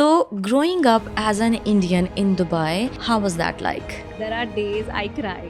तो growing up as an Indian in Dubai, how was that like? There are days I cry.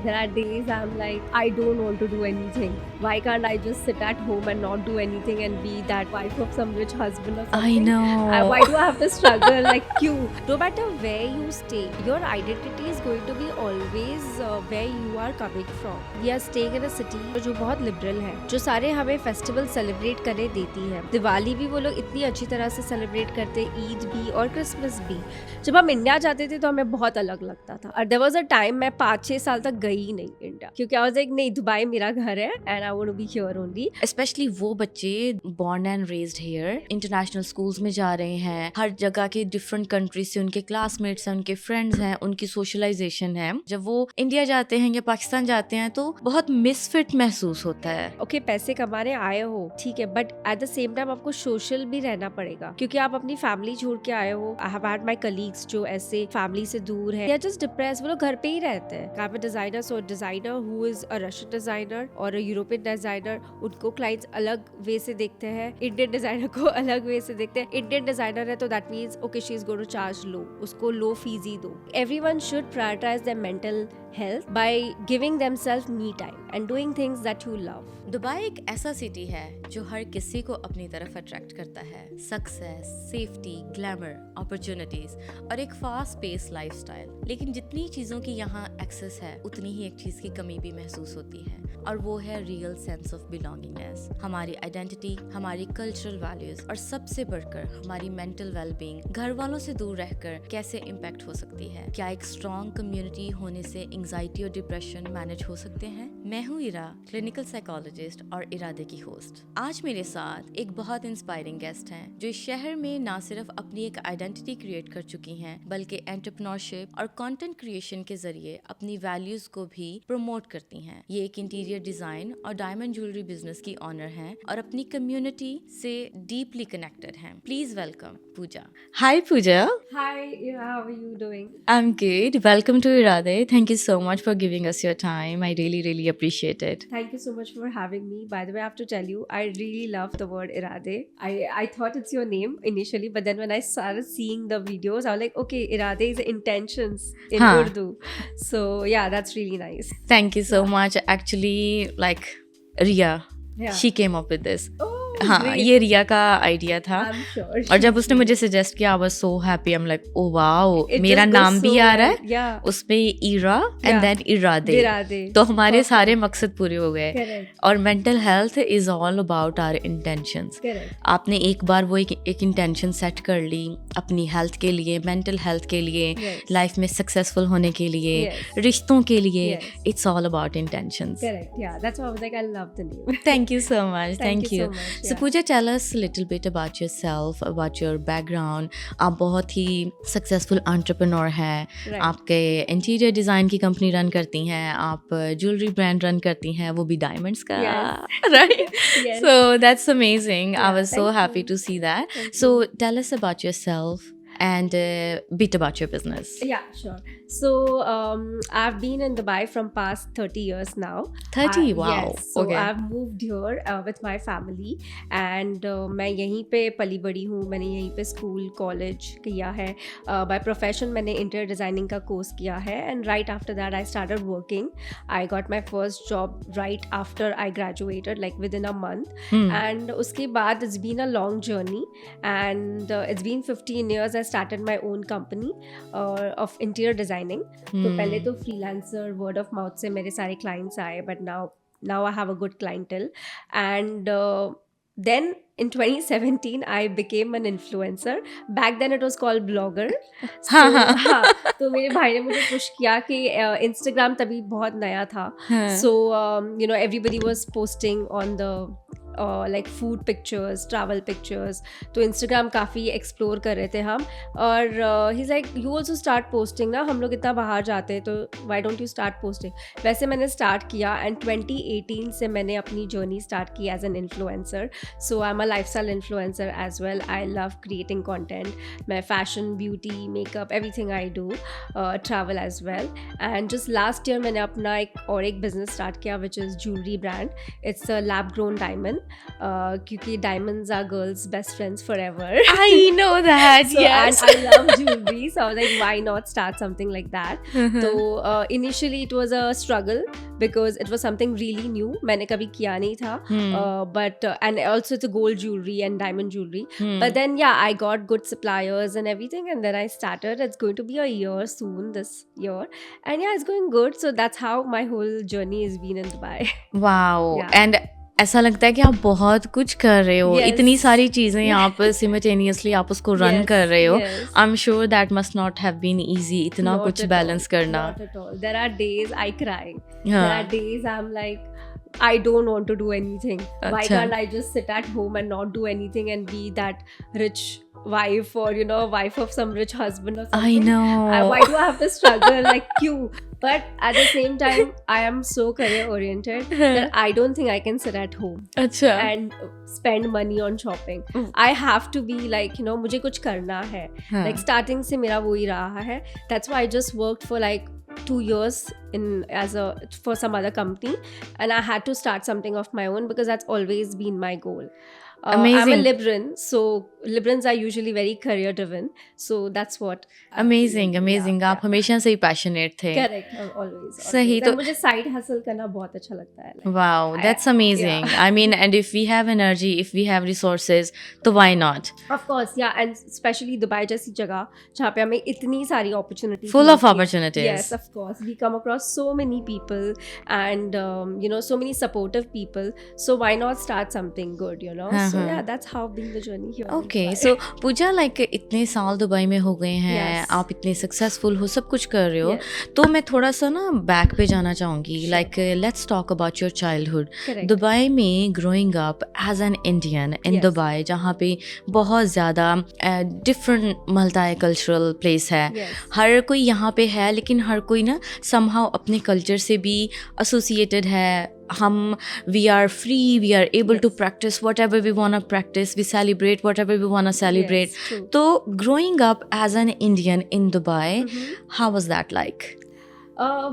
There are days I'm like, I don't want to do anything. Why can't I just sit at home and not do anything and be that wife of some rich husband or something? I know. Why do I have to struggle? Like, क्यों? No matter where you stay, your identity is going to be always where you are coming from. We are staying in a city जो बहुत liberal है, जो सारे हमें festival celebrate करने देती है. दिवाली भी वो लोग इतनी अच्छी तरह से सेलिब्रेट करते, ईद भी और क्रिसमस भी. जब हम इंडिया जाते थे तो हमें बहुत अलग लगता था. और देयर वाज अ टाइम मैं 5-6 साल तक गई नहीं इंडिया, क्योंकि आई वाज लाइक नहीं, दुबई मेरा घर है and I want to be here only. Specially वो बच्चे born and raised here, international schools में जा रहे हैं, हर जगह के डिफरेंट कंट्रीज से उनके क्लासमेट्स हैं, उनके फ्रेंड्स हैं, उनकी सोशलाइजेशन है. जब वो इंडिया जाते हैं या पाकिस्तान जाते हैं तो बहुत मिसफिट महसूस होता है. ओके, पैसे कमाने आए हो ठीक है, but at the same time आपको सोशल भी रहना पड़ेगा, क्योंकि आप अपनी फैमिली छोड़ के आए हो. आई हैव हैड माय कलीग्स जो ऐसे फैमिली से दूर है, दे आर जस्ट डिप्रेस्ड. वो लोग घर पे ही रहते हैं. I have a designer, so designer who is a Russian designer और अ यूरोपियन डिजाइनर, उनको क्लाइंट्स अलग वे से देखते हैं, इंडियन डिजाइनर को अलग वे से देखते हैं. इंडियन डिजाइनर है तो that means okay she is going to charge low, उसको लो फीस ही दो. Everyone should prioritise their mental health by giving themselves me time and doing things that you love. Dubai एक ऐसा city है जो हर किसी को अपनी तरफ अट्रैक्ट करता है. सक्सेस, सेफ्टी, ग्लैमर, अपॉर्चुनिटीज और एक फास्ट पेस लाइफस्टाइल. लेकिन जितनी चीज़ों की यहाँ एक्सेस है उतनी ही एक चीज़ की कमी भी महसूस होती है, और वो है रियल सेंस ऑफ बिलोंगिंगनेस. हमारी आइडेंटिटी, हमारी कल्चरल वैल्यूज और सबसे बढ़कर हमारी मेंटल वेलबींग घर वालों से दूर रहकर कैसे इम्पैक्ट हो सकती है. क्या एक स्ट्रॉन्ग कम्युनिटी होने से एंजाइटी और डिप्रेशन मैनेज हो सकते हैं? मैं हूँ इरा, क्लिनिकल साइकोलॉजिस्ट और इरादे की होस्ट. आज मेरे साथ एक बहुत इंस्पायरिंग गेस्ट हैं जो इस शहर में ना सिर्फ अपनी एक आइडेंटिटी क्रिएट कर चुकी हैं, बल्कि एंटरप्रेन्योरशिप और कंटेंट क्रिएशन के जरिए अपनी वैल्यूज को भी प्रमोट करती हैं. ये एक इंटीरियर डिजाइन और डायमंड ज्वेलरी बिजनेस की ऑनर हैं और अपनी कम्युनिटी से डीपली कनेक्टेड हैं. Please welcome Pooja. Hi Pooja. Hi, how are you doing? I'm good. Welcome to Irade. Thank you so much for giving us your time. I really appreciate it. Thank you so much for having me. By the way, I have to tell you, I really love the word Irade. I thought it's your name initially, but then when I started seeing the videos, I was like, okay, Irade is intentions in Huh. Urdu. So yeah, that's really nice. Thank you so much. Actually, like Ria, Yeah. she came up with this. Oh, हाँ, great. ये रिया का idea था. I'm sure. और जब उसने मुझे suggest किया, I was so happy. I am like, oh wow, It मेरा just goes नाम भी so आ रहा है. well. Yeah. उसमें इरा एंड Yeah. देन इरादे. Irade. तो हमारे Perfect. सारे मकसद पूरे हो गए. Correct. और mental health is all about our intentions. Correct. आपने एक बार वो एक इंटेंशन सेट कर ली अपनी हेल्थ के लिए, मेंटल हेल्थ के लिए, Yes. लाइफ में सक्सेसफुल होने के लिए, Yes. रिश्तों के लिए. Yes. It's all about intentions. Correct. Yeah. That's why I was like, I love the name. Thank you so much. Thank you. so much. So Yeah. Pooja, tell us a little bit about yourself, about your background. आप बहुत ही successful entrepreneur हैं. Right. आपके interior design की company run करती हैं, आप jewellery brand run करती हैं, वो भी डायमंड्स का. Yes. Right? Yes. So that's amazing. I Yeah, was so thank happy you. to see that. Thank So tell us about yourself and a bit about your business. Yeah, sure. So I've been in Dubai from past 30 years now. 30? Wow. Yes. So Okay. I've moved here with my family and मैं यहीं पे पली बड़ी हूँ. मैंने यहीं पे school college किया है. By profession मैंने इंटीरियर डिज़ाइनिंग का कोर्स किया है and right after that I started working. I got my first job right after I graduated, like within a month. And उसके बाद it's been a long journey and it's been 15 years I started my own company of interior designing. तो पहले तो freelancer word of mouth से मेरे सारे clients आए, but now I have a good clientele and then in 2017 I became an influencer. Back then it was called blogger. So, हाँ, तो मेरे भाई ने मुझे पुश किया कि Instagram तभी बहुत नया था. So you know, everybody was posting on the like food pictures, travel pictures. तो Instagram काफ़ी एक्सप्लोर कर रहे थे हम. और he's like, you also start posting ना, हम लोग इतना बाहर जाते हैं तो why don't you start posting. वैसे मैंने स्टार्ट किया and 2018 से मैंने अपनी जर्नी स्टार्ट की as an influencer. So I'm a lifestyle influencer as well. I love creating content. मैं fashion, beauty, makeup, everything I do, travel as well. And just last year मैंने अपना एक business start किया which is jewelry brand. It's a lab grown diamond. क्योंकि diamonds are girls' best friends forever. I know that. So, Yes. and I love jewelry, so I was like, why not start something like that? So initially it was a struggle because it was something really new. मैंने कभी किया नहीं था. But and also it's a gold jewelry and diamond jewelry. But then yeah, I got good suppliers and everything, and then I started. It's going to be a year soon this year, and yeah, it's going good. So that's how my whole journey has been in Dubai. Wow. Yeah. And ऐसा लगता है कि आप बहुत कुछ कर रहे हो. Yes. इतनी सारी चीजें यहाँ पर सिमिल्टेनियसली आप उसको रन Yes, कर रहे हो. yes. I am sure that must not have been easy इतना Not कुछ at बैलेंस all, करना. Not at all. There are days I cry. There हाँ. are days I'm like, I don't want to do anything. Why अच्छा. can't I just sit at home and not do anything and be that rich wife or wife of some rich husband or something? I know. Why do I have to struggle like you? But at the same time, I am so career oriented that I don't think I can sit at home अच्छा. and spend money on shopping. I have to be like, मुझे कुछ करना है. हाँ. Like starting से मेरा वही रहा है. That's why I just worked for like 2 years for some other company, and I had to start something of my own because that's always been my goal. I'm a Amazing. Libran, so Librans are usually very career driven, so that's what. Amazing amazing. Yeah, आप हमेशा से ही passionate थे. Correct, always. सही. And तो मुझे side hustle करना बहुत अच्छा लगता है. Like, wow, that's amazing. yeah. I mean, and if we have energy, if we have resources, तो why not? Of course, yeah, and especially Dubai जैसी जगह जहाँ पे हमें इतनी सारी opportunities Full of मिलती हैं. opportunities. Yes, of course. We come across so many people and so many supportive people. So why not start something good? So yeah, that's how been the journey here. in okay. Dubai. So Pooja, like इतने साल Dubai में हो गए हैं, Yes. आप इतने successful हो, सब कुछ कर रहे हो. Yes. तो मैं थोड़ा सा ना बैक पे जाना चाहूँगी. Like let's talk about your childhood. Correct. Dubai में growing up as an Indian in Yes. Dubai, जहाँ पे बहुत ज़्यादा डिफरेंट मल्टी कल्चरल प्लेस है. Yes. हर कोई यहाँ पे है, लेकिन हर कोई ना समहाउ अपने कल्चर से भी एसोसिएटेड है. हम we are free, we are able to Yes. Practice whatever we want to practice, we celebrate whatever we want to celebrate. Yes, true. तो growing up as an Indian in Dubai, how was that like?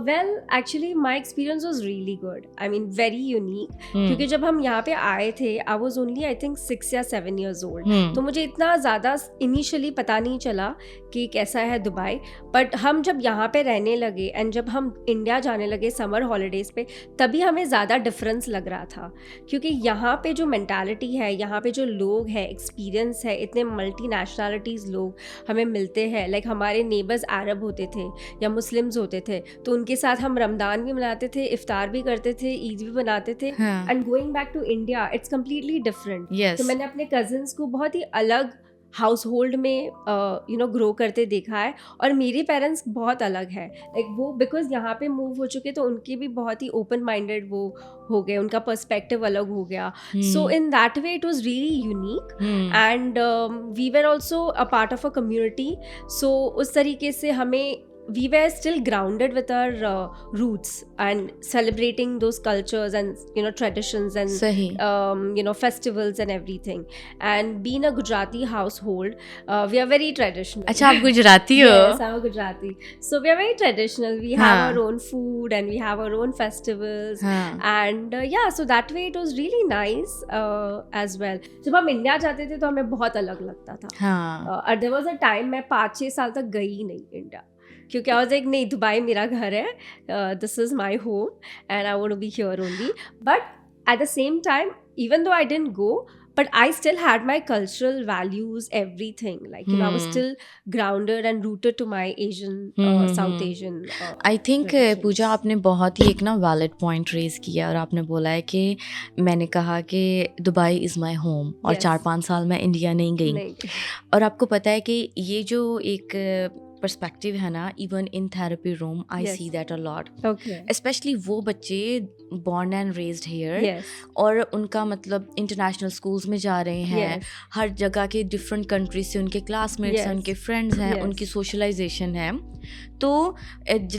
Well, actually, my experience was really good. I mean, very unique. Hmm. क्योंकि जब हम यहाँ पे आए थे, I was only I think 6 या 7 years old. Hmm. तो मुझे इतना ज़्यादा इनिशियली पता नहीं चला कि कैसा है दुबई. बट हम जब यहाँ पे रहने लगे एंड जब हम इंडिया जाने लगे समर हॉलीडेज़ पे, तभी हमें ज़्यादा डिफरेंस लग रहा था. क्योंकि यहाँ पे जो मेंटालिटी है, यहाँ पे जो लोग हैं, एक्सपीरियंस है, इतने मल्टी नेशनलिटीज़ लोग हमें मिलते हैं. लाइक हमारे नेबर्स अरब होते थे या मुस्लिम्स होते थे, तो उनके साथ हम रमदान भी मनाते थे, इफ्तार भी करते थे, ईद भी मनाते थे. हाँ. And going back to India, it's completely different. Yes. तो मैंने अपने कजिन्स को बहुत ही अलग हाउस होल्ड में ग्रो करते देखा है, और मेरे पेरेंट्स बहुत अलग है. लाइक वो बिकॉज यहाँ पे मूव हो चुके, तो उनके भी बहुत ही ओपन माइंडेड वो हो गए, उनका पर्सपेक्टिव अलग हो गया. So in that way it was really unique. And we were also a part of a community. सो उस तरीके से हमें we were still grounded with our roots and celebrating those cultures and traditions and सही. festivals and everything. And being a Gujarati household, we are very traditional. अच्छा, आप गुजराती हो? Yes, I'm a Gujarati. So we are very traditional. We have हाँ. our own food and we have our own festivals. हाँ. And yeah, so that way it was really nice as well. जब हम India जाते थे तो हमें बहुत अलग लगता था. हाँ. और there was a time मैं 5-6 साल तक गई ही नहीं इंडिया, क्योंकि आई वाज लाइक नहीं, दुबई मेरा घर है, this is my home and I want to be here only. But at the same time, even though I didn't go, but I still had my cultural values, everything. Like, I was still grounded and rooted to my Asian, South Asian. I think traditions. पूजा, आपने बहुत ही एक ना valid point raise किया, और आपने बोला है कि मैंने कहा कि दुबई इज़ माई होम, और Yes. 4-5 साल मैं इंडिया नहीं गई. नहीं. और आपको पता है कि ये जो एक पर्सपेक्टिव है ना, even in therapy room I Yes. See that a lot. Okay. Specially वो बच्चे born and raised here, Yes. और उनका मतलब इंटरनेशनल स्कूल्स में जा रहे हैं, Yes. हर जगह के डिफरेंट कंट्रीज से उनके क्लासमेट्स हैं, Yes. उनके फ्रेंड्स हैं, Yes. उनकी सोशलाइजेशन है. तो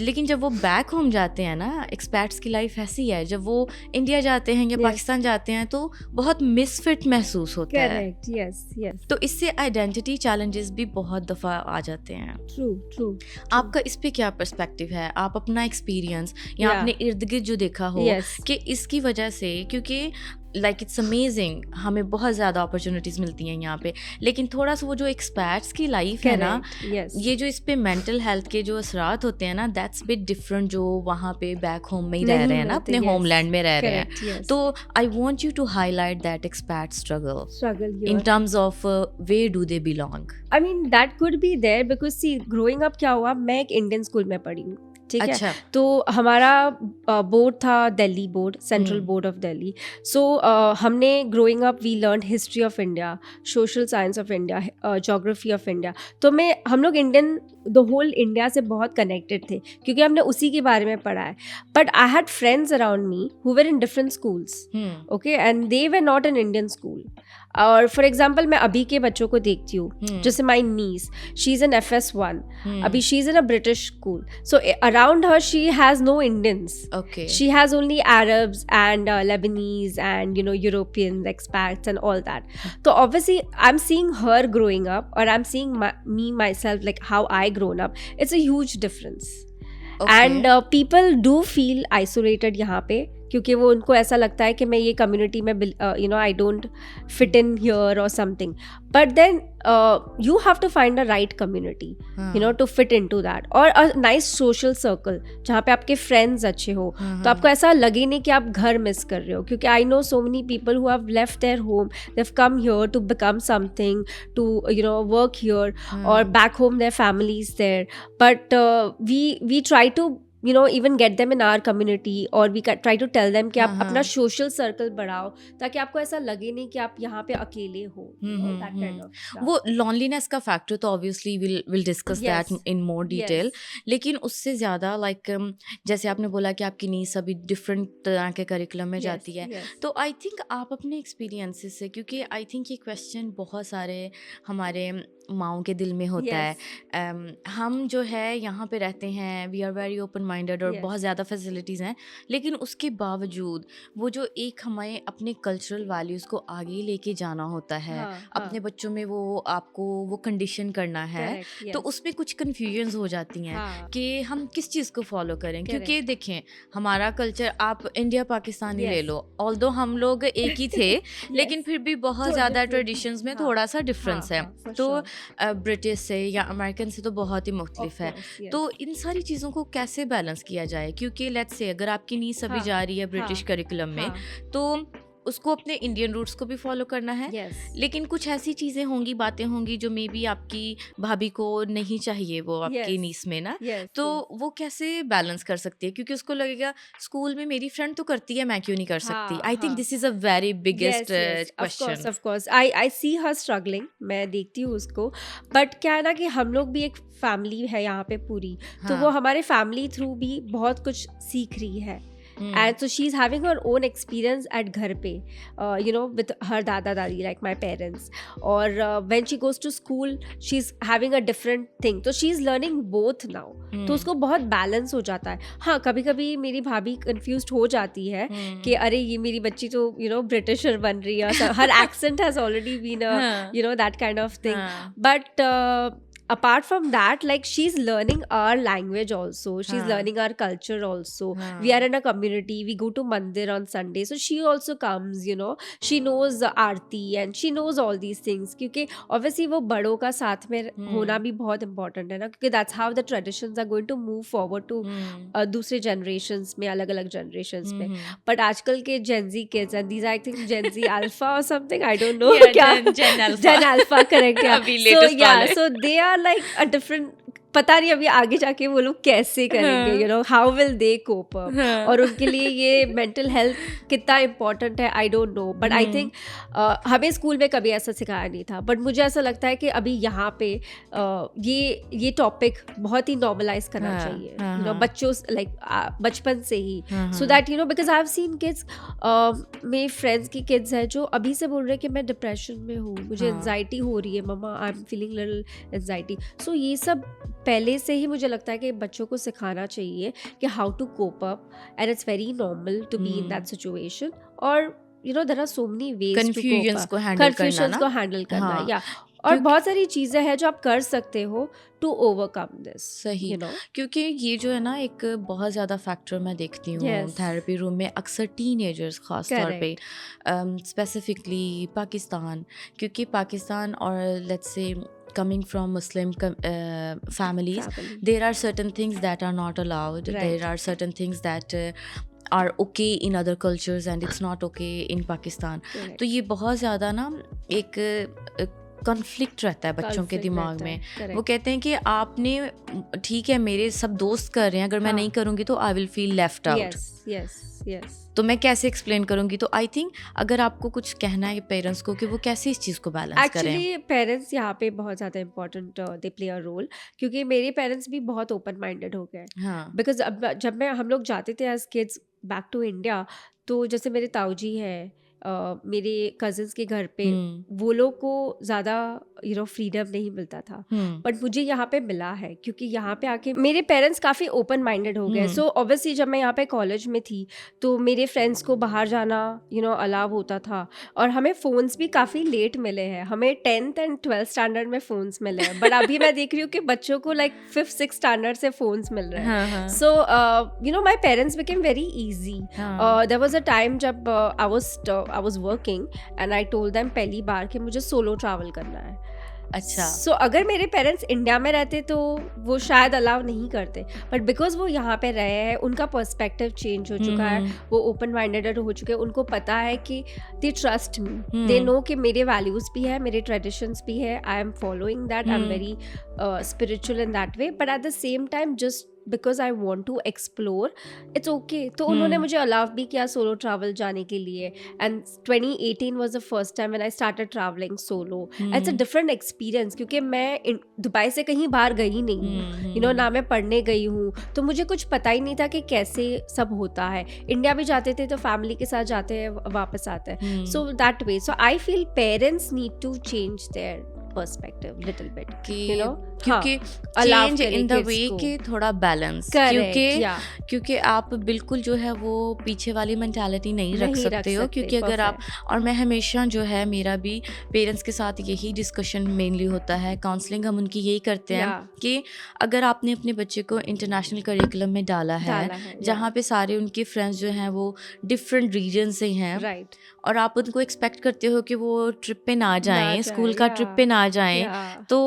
लेकिन जब वो बैक होम जाते हैं ना, एक्सपैट्स की लाइफ ऐसी है, जब वो इंडिया जाते हैं या Yes. पाकिस्तान जाते हैं तो बहुत मिसफिट महसूस होता है. Correct. Yes. Yes. तो इससे आइडेंटिटी चैलेंजेस भी बहुत दफ़ा आ जाते हैं. True. True. आपका इस पे क्या पर्सपेक्टिव है? आप अपना एक्सपीरियंस या Yeah. अपने इर्द गिर्द जो देखा हो Yes. कि इसकी वजह से, क्योंकि लाइक इट्स अमेजिंग, हमें बहुत ज़्यादा अपॉर्चुनिटीज़ मिलती हैं यहाँ पे, लेकिन थोड़ा सा वो जो एक्सपैट्स की लाइफ है ना, Correct, yes. ये जो इस पे मेंटल हेल्थ के जो असरात होते हैं ना, दैट्स बिट डिफरेंट जो वहाँ पे बैक होम में ही रह नहीं रहे हैं ना, होते, अपने yes. होमलैंड में रह रहे हैं. Correct, yes. तो I want you to highlight that expat struggle Struggle in here. terms of where do they belong. I mean that could be there because see growing up क्या हुआ, मैं एक Indian school में पढ़ी हूँ, ठीक है. अच्छा. तो हमारा बोर्ड था Delhi board, central board of Delhi. So हमने growing up we learn history of India, social science of India, geography of India. तो हम लोग इंडियन द होल इंडिया से बहुत कनेक्टेड थे क्योंकि हमने उसी के बारे में पढ़ा है. But I had friends around me who were in different schools, okay, and they were not in Indian school. और फॉर एग्जाम्पल मैं अभी के बच्चों को देखती हूँ, जैसे माई नीस, शी इज़ इन FS1, अभी she is in a British school. So around her she has no Indians. Okay. She has only Arabs and Lebanese and Europeans, expats and all that. So obviously I'm seeing her growing up, or I'm seeing me myself, like how I grown up. It's a huge difference. Okay. And people do feel isolated यहाँ पे क्योंकि वो उनको ऐसा लगता है कि मैं ये कम्युनिटी में I don't fit in here और something. But then you have to find a right community, to fit into that, or a nice social circle जहाँ पे आपके friends अच्छे हो, तो आपको ऐसा लगे नहीं कि आप घर मिस कर रहे हो. क्योंकि I know so many people who have left their home, they've come here to become something, to work here, or back home their family is there, but we try to even get them in our community, or we try to tell them कि आप अपना social circle बढ़ाओ ताकि आपको ऐसा लगे नहीं कि आप यहाँ पे अकेले हो. That kind of stuff. वो loneliness का factor तो obviously we'll discuss Yes. that in more detail. लेकिन उससे ज़्यादा like जैसे आपने बोला कि आपकी नीस अभी different तरह के curriculum में जाती है, तो I think आप अपने experiences से, क्योंकि I think ये question बहुत सारे हमारे माओं के दिल में होता है. हम जो है यहाँ पे रहते हैं, we are very open minded और बहुत ज़्यादा फैसिलिटीज़ हैं, लेकिन उसके बावजूद वो जो एक हमें अपने कल्चरल वैल्यूज़ को आगे लेके जाना होता है, अपने बच्चों में वो आपको वो कंडीशन करना है, तो उसमें कुछ कन्फ्यूजन्स हो जाती हैं कि हम किस चीज़ को फॉलो करें. क्योंकि देखें हमारा कल्चर, आप इंडिया पाकिस्तान ही ले लो, ऑल्दो हम लोग एक ही थे, लेकिन फिर भी बहुत ज़्यादा ट्रेडिशंस में थोड़ा सा डिफरेंस है. तो ब्रिटिश से या अमेरिकन से तो बहुत ही मुख्तलिफ है. तो इन सारी चीज़ों को कैसे बैलेंस किया जाए? क्योंकि लेट्स से अगर आपकी नीस अभी जा रही है ब्रिटिश करिकुलम में, तो उसको अपने इंडियन रूट्स को भी फॉलो करना है, लेकिन कुछ ऐसी चीज़ें होंगी, बातें होंगी जो मे बी आपकी भाभी को नहीं चाहिए वो आपकी नीस में ना, तो वो कैसे बैलेंस कर सकती है? क्योंकि उसको लगेगा स्कूल में मेरी फ्रेंड तो करती है, मैं क्यों नहीं कर सकती. I think this is a very biggest question. Of course I see her struggling, मैं देखती हूँ उसको. बट क्या है ना कि हम लोग भी एक फैमिली है यहाँ पे पूरी, तो वो हमारे फैमिली थ्रू भी बहुत कुछ सीख रही है. And so she's having her own experience at घर पे, with her dada dadi, like my parents. Or when she goes to school, she's having a different thing. So she's learning both now. तो उसको बहुत balance हो जाता है. हाँ, कभी कभी मेरी भाभी कंफ्यूज्ड हो जाती है कि अरे ये मेरी बच्ची तो ब्रिटिशर बन रही है. Her accent has already been a that kind of thing. But apart from that, like she's learning our language also, she's learning our culture also. We are in a community, we go to mandir on Sunday, so she also comes, she knows the aarti and she knows all these things, क्योंकि obviously वो बड़ों का साथ में होना भी बहुत important है ना, क्योंकि that's how the traditions are going to move forward to दूसरे generations में, अलग अलग generations में. But आजकल के Gen Z kids, and these are I think Gen Z Alpha or something, I don't know. Gen Alpha, correct. So they are like a different, पता नहीं अभी आगे जाके वो लोग कैसे करेंगे, how will they cope up, और उनके लिए ये मेंटल हेल्थ कितना इम्पोर्टेंट है, I don't know. But I think हमें स्कूल में कभी ऐसा सिखाया नहीं था, बट मुझे ऐसा लगता है कि अभी यहाँ पे ये टॉपिक बहुत ही नॉर्मलाइज करना चाहिए, बच्चों लाइक बचपन से ही, so that because I have seen kids, मेरे फ्रेंड्स की किड्स हैं जो अभी से बोल रहे हैं कि मैं डिप्रेशन में हूँ, मुझे एंजाइटी हो रही है, मम्मा I am feeling little anxiety. So ये सब पहले से ही मुझे लगता है कि बच्चों को सिखाना चाहिए कि how to cope up, and it's very normal to be in that situation. और there are so many ways to cope up, confusions को हैंडल करना, या और बहुत सारी चीज़ें हैं जो आप कर सकते हो टू ओवरकम दिस, सही, यू नो। क्योंकि ये जो है ना एक बहुत ज़्यादा फैक्टर मैं देखती हूँ Yes. थेरेपी रूम में, अक्सर टीनेजर्स ख़ास तौर पे, Correct. स्पेसिफिकली पाकिस्तान, क्योंकि पाकिस्तान और let's say coming from Muslim families, Family. there are certain things that are not allowed. Right. There are certain things that are okay in other cultures and it's not okay in Pakistan. Correct. तो ये बहुत ज़्यादा ना एक conflict रहता है बच्चों के Conflict दिमाग रहता में। है, वो correct. कहते हैं कि आपने, ठीक है मेरे सब दोस्त कर रहे हैं, अगर मैं हाँ. नहीं करूँगी तो I will feel left out. Yes, yes, yes. तो मैं कैसे एक्सप्लेन करूँगी? तो आई थिंक अगर आपको कुछ कहना है पेरेंट्स को कि वो कैसे इस चीज़ को बैलेंस करें। एक्चुअली पेरेंट्स यहाँ पे बहुत ज़्यादा important they play a role, क्योंकि मेरे पेरेंट्स भी बहुत ओपन माइंडेड हो गए। हाँ। बिकॉज अब जब हम लोग जाते थे as kids back to India, तो जैसे मेरे ताऊ जी हैं, मेरे कजिन्स के घर पे, वो लोग को ज़्यादा फ्रीडम नहीं मिलता था, बट मुझे यहाँ पे मिला है, क्योंकि यहाँ पे आके मेरे पेरेंट्स काफ़ी ओपन माइंडेड हो गए। सो ऑब्वियसली जब मैं यहाँ पे कॉलेज में थी तो मेरे फ्रेंड्स को बाहर जाना अलाउ होता था, और हमें फ़ोन्स भी काफ़ी लेट मिले हैं। हमें 10th एंड 12th स्टैंडर्ड में फ़ोन्स मिले हैं, बट अभी मैं देख रही हूँ कि बच्चों को लाइक 5th 6th स्टैंडर्ड से फ़ोन्स मिल रहे हैं। So my parents became very easy. There was a time जब I was working and I told them पहली बार कि मुझे सोलो ट्रैवल करना है। अच्छा। सो अगर मेरे पेरेंट्स इंडिया में रहते तो वो शायद अलाउ नहीं करते, बट बिकॉज वो यहाँ पे रहे हैं, उनका पर्सपेक्टिव चेंज हो चुका है, वो ओपन माइंडेड हो चुके हैं, उनको पता है कि they trust me, they know कि मेरे वैल्यूज भी है, मेरे ट्रेडिशंस भी है, I am following that, I am very spiritual in that way, but at the same time just because I want to explore, it's okay. तो उन्होंने मुझे अलाउ भी किया सोलो ट्रैवल जाने के लिए, and 2018 was the first time when I started travelling solo. It's a different experience, क्योंकि मैं दुबई से कहीं बाहर गई नहीं हूँ, ना मैं पढ़ने गई हूँ, तो मुझे कुछ पता ही नहीं था कि कैसे सब होता है। इंडिया भी जाते थे तो फैमिली के साथ जाते हैं, वापस आते हैं, so that way. So I feel parents need to change their perspective little bit, क्योंकि चेंज इन द वे कि थोड़ा बैलेंस, क्योंकि आप बिल्कुल जो है वो पीछे वाली मेंटालिटी नहीं रख सकते हो, क्योंकि अगर आप, और मैं हमेशा जो है मेरा भी पेरेंट्स के साथ यही डिस्कशन मेनली होता है, काउंसलिंग हम उनकी यही करते हैं कि अगर आपने अपने बच्चे को इंटरनेशनल करिकुलम में डाला है जहाँ पे सारे उनके फ्रेंड्स जो हैं वो डिफरेंट रीजन से हैं, और आप उनको एक्सपेक्ट करते हो कि वो ट्रिप पे ना जाएं, स्कूल का ट्रिप पे ना जाएं, तो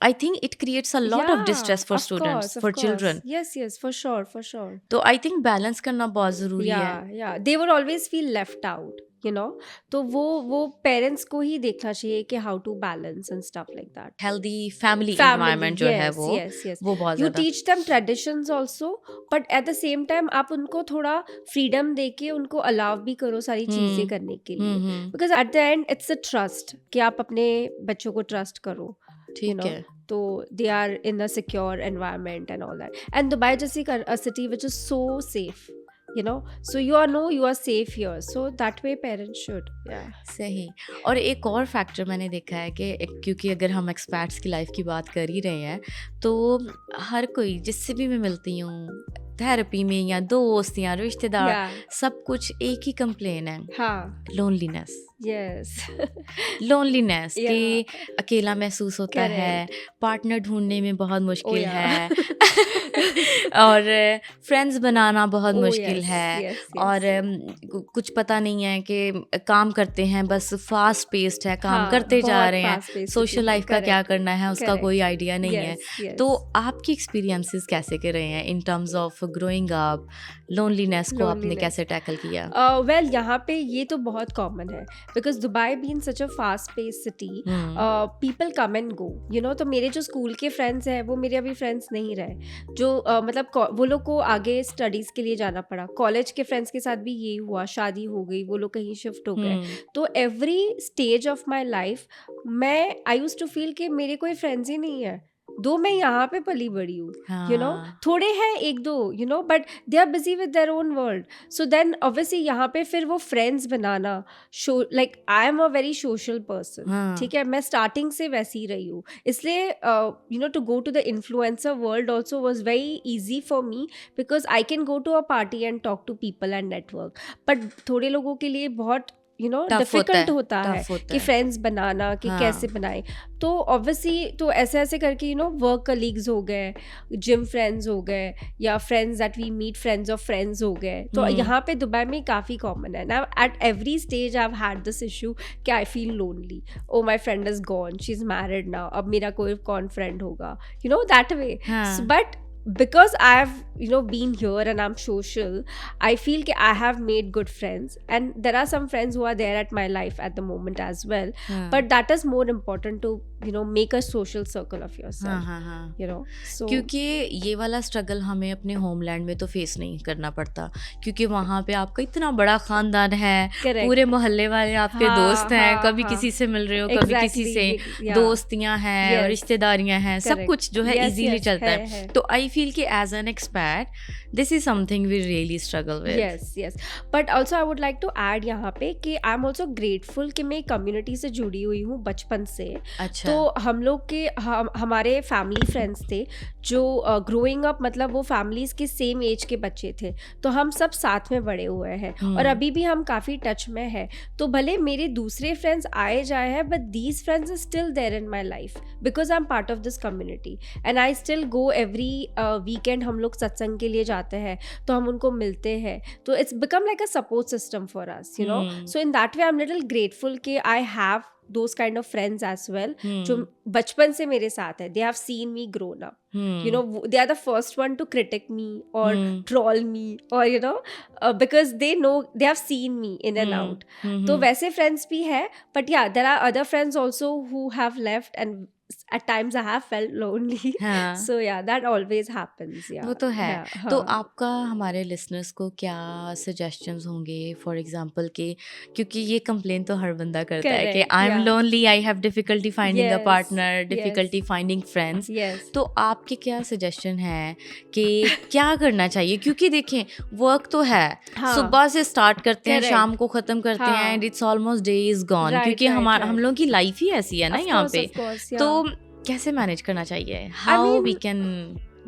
I think it creates a lot of distress for students, for children. Yes, for sure. तो I think balance करना बहुत ज़रूरी है. Yeah. They would always feel left out, तो वो पेरेंट्स को ही देखना चाहिए कि how to balance and stuff like that. Healthy family environment जो है वो बहुत ज़्यादा. You teach them traditions also, but at the same time आप उनको थोड़ा freedom देके उनको allow भी करो सारी चीज़ें करने के लिए, because at the end it's a trust कि आप अपने बच्चों को trust करो. ठीक है, तो they are in a secure environment and all that, and Dubai जैसी a city which is so safe, so you are safe here, so that way parents should. सही. और एक और फैक्टर मैंने देखा है कि क्योंकि अगर हम एक्सपैट्स की लाइफ की बात कर ही रहे हैं, तो हर कोई जिससे भी मैं मिलती हूँ थेरेपी में या दोस्त या रिश्तेदार, सब कुछ एक ही कंप्लेन है, लोनलीनेस. लोनलीनेस कि अकेला महसूस होता है, पार्टनर ढूंढने में बहुत मुश्किल है और फ्रेंड्स बनाना बहुत मुश्किल है, और कुछ पता नहीं है कि काम करते हैं बस फास्ट पेस्ड है, काम करते जा रहे हैं, सोशल लाइफ का क्या करना है उसका कोई आइडिया नहीं है. तो आपकी एक्सपीरियंसेस कैसे के रहे हैं इन terms of growing up, loneliness को आपने कैसे टैकल किया? वेल यहाँ पे ये तो बहुत कॉमन है, because Dubai being such a fast pace city, people come and go, तो मेरे जो स्कूल के फ्रेंड्स हैं वो मेरे अभी फ्रेंड्स नहीं रहे, जो मतलब वो लोग को आगे स्टडीज़ के लिए जाना पड़ा. कॉलेज के फ्रेंड्स के साथ भी यही हुआ, शादी हो गई, वो लोग कहीं शिफ्ट हो गए. तो every stage of my life I used to feel कि मेरे कोई फ्रेंड्स ही नहीं है, दो मैं यहाँ पे पली बड़ी हूँ, थोड़े हैं एक दो, but they are busy with their own world. So then obviously यहाँ पे फिर वो फ्रेंड्स बनाना, like I am a very social person, ठीक है, मैं स्टार्टिंग से वैसी रही हूँ, इसलिए to go to the influencer world also was very easy for me, because I can go to a party and talk to people and network. But थोड़े लोगों के लिए बहुत टफ डिफिकल्ट होता है टफ होता कि है। फ्रेंड्स बनाना कि हाँ। कैसे बनाए। तो ऑब्वियसली तो ऐसे ऐसे करके वर्क कलीग्स हो गए, जिम फ्रेंड्स हो गए, या friends that we meet, friends of friends हो गए। तो यहाँ पे दुबई में काफ़ी कॉमन है ना। At every stage I have had this issue कि I feel lonely, oh my friend is gone, she is married now, अब मेरा कोई कौन फ्रेंड होगा, दैट वे। हाँ। But because I've been here and I'm social, I feel that I have made good friends, and there are some friends who are there at my life at the moment as well. हाँ। But that is more important to make a social circle of yourself. हाँ हाँ। So क्योंकि ये वाला struggle हमें अपने homeland में तो फेस नहीं करना पड़ता, क्योंकि वहाँ पे आपका इतना बड़ा खानदान है, Correct. पूरे मोहल्ले वाले आपके हाँ, दोस्त हैं, हाँ, कभी हाँ. किसी से मिल रहे हो, कभी किसी Exactly, से yeah. दोस्तियां हैं, Yes. रिश्तेदारियां हैं, सब Correct. कुछ जो है Yes, इजीली yes, चलता है. है। तो आई फील कि as an expat this is something we really struggle with. yes. But also I would like to add यहाँ पे कि आई एम ऑल्सो ग्रेटफुल कि मैं कम्युनिटी से जुड़ी हुई हूँ बचपन से। अच्छा। तो हम लोग के हमारे फैमिली फ्रेंड्स थे जो ग्रोइंग अप, मतलब वो फैमिलीज के सेम एज के बच्चे थे, तो हम सब साथ में बड़े हुए हैं और अभी भी हम काफ़ी टच में हैं। तो भले मेरे दूसरे फ्रेंड्स आए जाए हैं, but these friends are still there in my life because I am part of this community and I still go every weekend. हम लोग सत्संग के लिए जाते हैं तो हम उनको मिलते हैं, तो it's become like a support system for us, so in that way I am little grateful कि I have those kind of friends as well जो बचपन से मेरे साथ है। they have seen me grown up, they are the first one to critic me or troll me or because they know, they have seen me in and out. तो वैसे friends भी है, but yeah, there are other friends also who have left and at times I have felt lonely. हाँ। So yeah, that always happens. Yeah, वो तो है। yeah, तो हाँ. आपका हमारे लिसनर्स को क्या सजेशंस होंगे फॉर एग्जांपल के, क्योंकि ये कंप्लेन तो हर बंदा करता है कि Correct, I am yeah. Lonely, I have difficulty finding a Yes, partner, yes. Difficulty finding friends. Yes. तो आपके क्या सजेशन है कि क्या करना चाहिए? क्योंकि देखें वर्क तो है, हाँ. सुबह से स्टार्ट करते हैं, Correct. शाम को खत्म करते हाँ. हैं and it's almost day is gone, Right, क्योंकि right, right. हम लोगों की लाइफ ही ऐसी है ना Of यहाँ course, पे। of course, yeah. तो कैसे मैनेज करना चाहिए? How we can?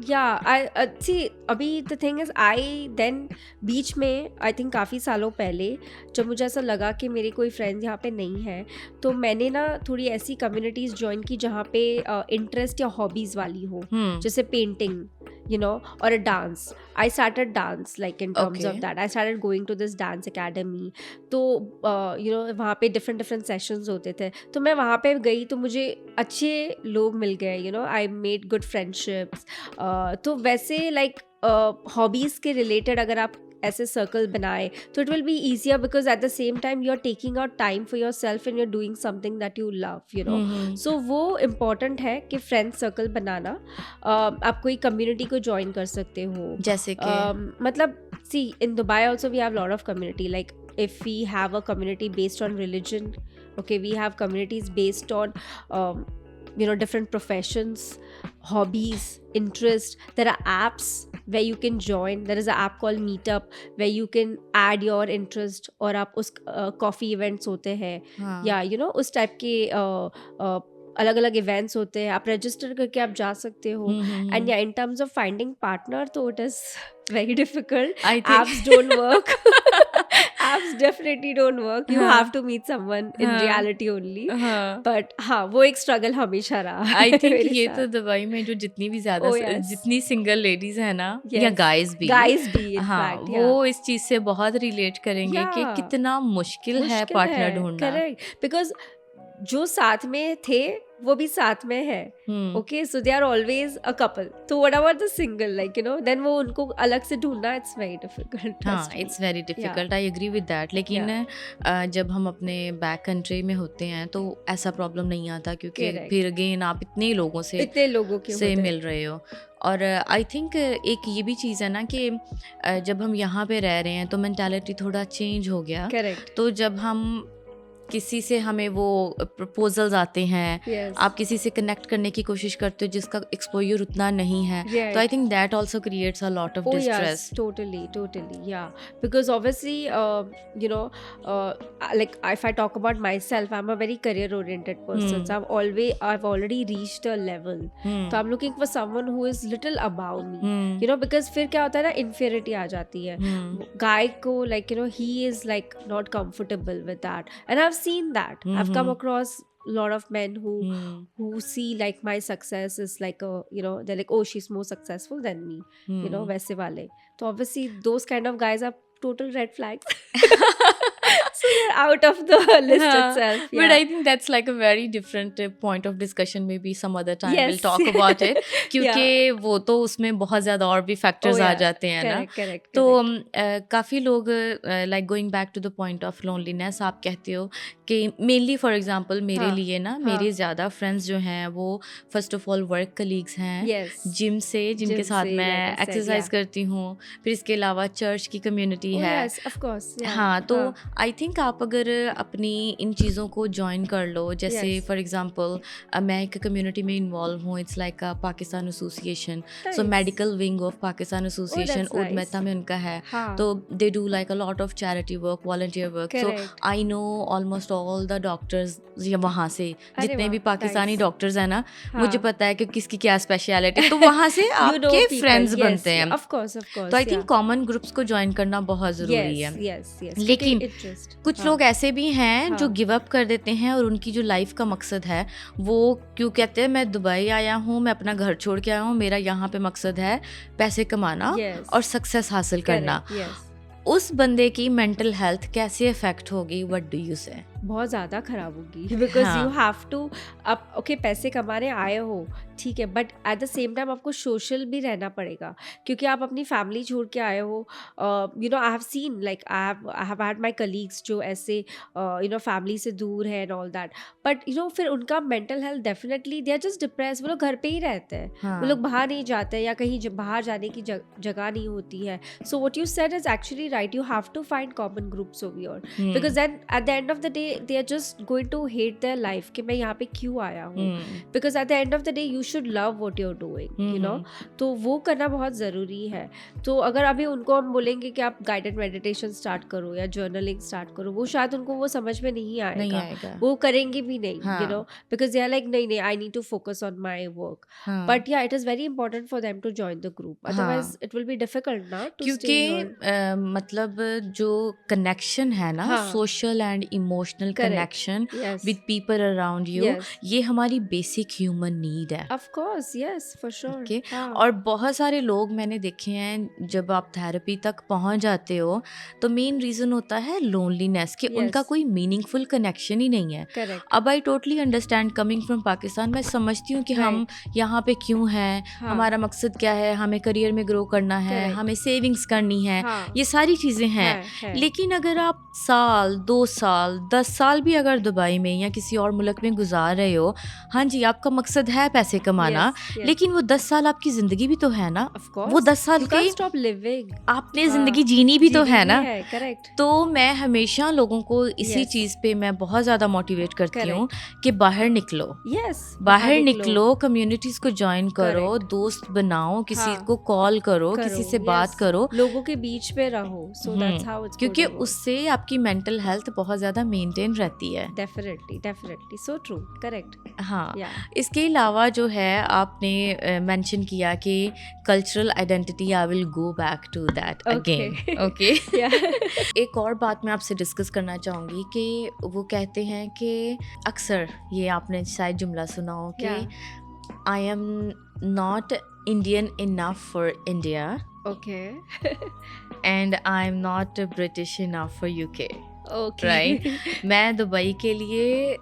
Yeah, I see. अभी the thing is, I then बीच में I think काफ़ी सालों पहले जब मुझे ऐसा लगा कि मेरे कोई फ्रेंड्स यहाँ पे नहीं है, तो मैंने ना थोड़ी ऐसी कम्युनिटीज़ ज्वाइन की जहाँ पे इंटरेस्ट या हॉबीज़ वाली हो, जैसे painting or a dance. I started dance like in terms Okay. of that. I started going to this dance academy. तो वहाँ पे different sessions होते थे, तो मैं वहाँ पे गई तो मुझे अच्छे लोग मिल गए, I made good friendships. तो वैसे like हॉबीज़ के रिलेटेड अगर आप ऐसे सर्कल बनाए तो it will be easier because at the same time you are taking out time for yourself and you are doing something that you love, so वो important है कि friend circle बनाना। आप कोई कम्युनिटी को join कर सकते हो, जैसे कि मतलब see in Dubai also we have lot of community, like if we have a community based on religion, okay, we have communities based on different professions, hobbies, interest. There are apps where you can join. There is an app called Meetup where you can add your interest, और आप उस coffee events होते हैं, या उस type के अलग अलग इवेंट्स होते हैं, आप रजिस्टर करके आप जा सकते हो। एंड या in terms of finding partner तो it is very difficult. Apps don't work, apps definitely don't work. You have to meet someone in reality only. But हाँ, वो एक struggle हमेशा रहा। आई थिंक ये तो दुबई में जो जितनी भी ज्यादा जितनी सिंगल लेडीज है ना, या गाइज भी हाँ, वो इस चीज से बहुत रिलेट करेंगे कि कितना मुश्किल है पार्टनर ढूंढना। करेक्ट, बिकॉज जो साथ में थे वो भी साथ में है, okay, so they are always a couple. तो what about the single, like then वो उनको अलग से ढूंढना, इट्स वेरी डिफिकल्ट। हाँ, it's very difficult, I agree with that. लेकिन जब हम अपने बैक कंट्री में होते हैं तो ऐसा प्रॉब्लम नहीं आता, क्योंकि फिर अगेन आप इतने लोगों से मिल रहे हो। और आई थिंक एक ये भी चीज़ है ना कि जब हम यहाँ पे रह रहे हैं तो मेंटालिटी थोड़ा चेंज हो गया। करेक्ट। तो जब हम किसी से हमें वो प्रपोजल्स आते हैं, Yes. आप किसी से कनेक्ट करने की कोशिश करते हो जिसका एक्सपोजर उतना नहीं है, Yeah. तो I think that also creates a lot of Oh distress. yes, totally, yeah. Because obviously, you know, like if I talk about myself, I'm a very career-oriented person. So I've already reached a level. So I'm looking for someone who is little above me. You know, because फिर क्या होता है ना, inferiority आ जाती है. Guy को like, you know, he is like not comfortable with that, and I've seen that. I've come across a lot of men who see like my success is like a, you know, they're like, oh, she's more successful than me, you know, वैसे वाले. तो obviously those kind of guys are total red flags. So they're out of the list itself. But Yeah. I think that's like a very different point of discussion. Maybe some other time we'll Yes. talk about it. क्योंकि Yeah. वो तो उसमें बहुत ज़्यादा और भी factors Oh आ yeah. जाते हैं ना. Correct. तो काफ़ी लोग like going back to the point of loneliness, आप कहते हो कि mainly for example मेरे हाँ, लिए ना, हाँ. मेरे ज़्यादा friends जो हैं वो first of all work colleagues हैं, Yes. जिनके Gym साथ से, मैं like I said, exercise yeah. करती हूँ, फिर इसके अलावा church की community Oh है. yes, of course. Yeah. हाँ, तो हाँ. आई थिंक आप अगर अपनी इन चीज़ों को ज्वाइन कर लो, जैसे Yes. फॉर एग्जांपल मैं एक कम्युनिटी में इन्वॉल्व हूँ, it's like Pakistan association, so Nice. Medical wing of Pakistan association that's nice. उदमेता में उनका है. हाँ. तो they do like a lot of charity work, volunteer work. So Correct. I know almost all the doctors वहाँ से, अरे जितने वाह, भी पाकिस्तानी nice. डॉक्टर्स हैं ना, हाँ. मुझे पता है कि किसकी क्या स्पेशलिटी, तो वहाँ से You know आपके people. फ्रेंड्स Yes, बनते हैं. Of course. तो आई थिंक कॉमन ग्रुप्स को ज्वाइन करना बहुत ज़रूरी है. Yes. लेकिन क्योंकि interest. कुछ हाँ. लोग ऐसे भी हैं जो हाँ. गिव अप कर देते हैं, और उनकी जो लाइफ का मकसद है वो क्यों कहते हैं, मैं दुबई आया हूँ, मैं अपना घर छोड़ के आया हूँ, मेरा यहाँ पे मकसद है पैसे कमाना Yes. और सक्सेस हासिल करना. Correct. Yes. उस बंदे की मेंटल हेल्थ कैसे अफेक्ट होगी, व्हाट डू यू से? बहुत ज़्यादा खराब होगी, बिकॉज हाँ. यू हैव टू, आप ओके पैसे कमाने आए हो ठीक है, but at the same time आपको सोशल भी रहना पड़ेगा, क्योंकि आप अपनी फैमिली छोड़ के आए हो. You know I have seen like I have had my colleagues जो ऐसे यू नो फैमिली से दूर है and all that, but you know फिर उनका mental health definitely they are just depress. वो लोग घर पे ही रहते हैं, हाँ. वो लोग बाहर नहीं जाते हैं, या कहीं बाहर जाने की जगह नहीं होती है. So what you said is actually right. You have to find common groups over your, because then at the end of the day they are just going to hate their life कि मैं यहाँ पे क्यों आया हूँ. because at the end of the day you should love what you're doing, you know. तो वो करना बहुत ज़रूरी है. तो अगर अभी उनको हम बोलेंगे कि आप गाइडेड मेडिटेशन स्टार्ट करो या जर्नलिंग स्टार्ट करो, वो शायद उनको वो समझ में नहीं आएगा. वो करेंगे भी नहीं, you know, because they are like नहीं I need to focus on my work. but yeah, it is very important for them to join the group, otherwise it will be difficult ना to क्योंकि stay here. मतलब जो connection है ना, social and emotional connection with people around you, ये हमारी basic human need है. Of course, yes, for sure. Okay. और बहुत सारे लोग मैंने देखे हैं, जब आप थेरेपी तक पहुंच जाते हो तो मेन रीजन होता है लोनलीनेस, कि उनका कोई मीनिंगफुल कनेक्शन ही नहीं है. Correct. अब I totally understand coming from Pakistan. मैं समझती हूँ कि हम यहाँ पे क्यों हैं, हमारा मकसद क्या है, हमें करियर में ग्रो करना है, हमें सेविंग्स करनी है, ये सारी चीज़ें हैं. लेकिन अगर आप साल 2 साल 10 साल भी अगर दुबई में या किसी और मुल्क में गुजार रहे हो, हाँ जी आपका मकसद है पैसे कमाना, लेकिन वो 10 साल आपकी जिंदगी भी तो है ना. वो 10 साल के स्टॉप लिविंग, आपने जिंदगी जीनी भी तो है ना. करेक्ट. तो मैं हमेशा लोगों को इसी चीज पे मैं बहुत ज्यादा मोटिवेट करती हूँ कि बाहर निकलो. बाहर निकलो, कम्युनिटीज को ज्वाइन करो, दोस्त बनाओ, किसी को कॉल करो, किसी से बात करो, लोगों के बीच में रहो. सो दैट्स हाउ इट्स, क्योंकि उससे आपकी मेंटल हेल्थ बहुत ज्यादा मेंटेन रहती है. Definitely so true. करेक्ट. हाँ. इसके अलावा जो है आपने मेंशन किया कि cultural identity, I will go back to that again. Okay. एक और बात मैं आपसे डिस्कस करना चाहूँगी कि वो कहते हैं कि अक्सर ये आपने शायद जुमला सुना हो कि I am not Indian enough for India, okay, and I am not British enough for UK. Okay. Right. मैं दुबई के लिए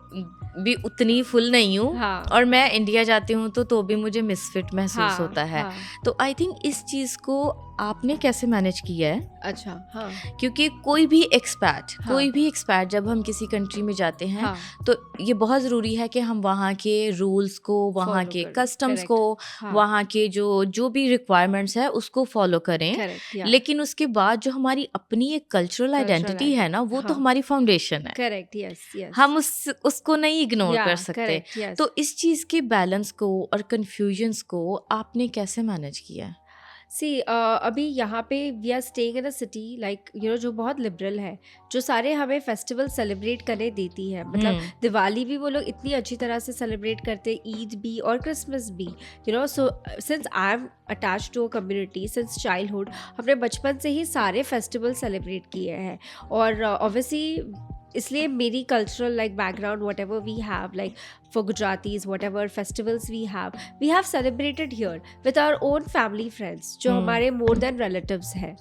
भी उतनी फुल नहीं हूँ, हाँ. और मैं इंडिया जाती हूँ तो भी मुझे मिसफिट महसूस होता है. तो आई थिंक इस चीज़ को आपने कैसे मैनेज किया है, अच्छा, हाँ, क्योंकि कोई भी एक्सपैट जब हम किसी कंट्री में जाते हैं हाँ, तो ये बहुत ज़रूरी है कि हम वहाँ के रूल्स को, वहाँ Follow के करें, कस्टम्स correct, को, हाँ, वहाँ के जो भी रिक्वायरमेंट्स है उसको फॉलो करें। करेक्ट, या लेकिन उसके बाद जो हमारी अपनी एक कल्चरल आइडेंटिटी है ना, वो तो हाँ, हमारी फाउंडेशन है, करेक्ट, यस, यस, हम उसको नहीं इग्नोर या कर सकते। Correct, yes. तो इस चीज़ के बैलेंस को और कन्फ्यूजन्स को आपने कैसे मैनेज किया है? सी अभी यहाँ पे we are staying in a city like जो बहुत लिबरल है, जो सारे हमें फेस्टिवल सेलिब्रेट करने देती है। मतलब दिवाली भी वो लोग इतनी अच्छी तरह से सेलिब्रेट करते हैं, ईद भी और क्रिसमस भी, so since I am attach to a community since childhood, हमने बचपन से ही सारे फेस्टिवल सेलिब्रेट किए हैं। और ऑब्वियसली इसलिए मेरी cultural like background whatever we have, like for Gujaratis, whatever festivals we have celebrated here with our own family friends, जो हमारे more than relatives हैं,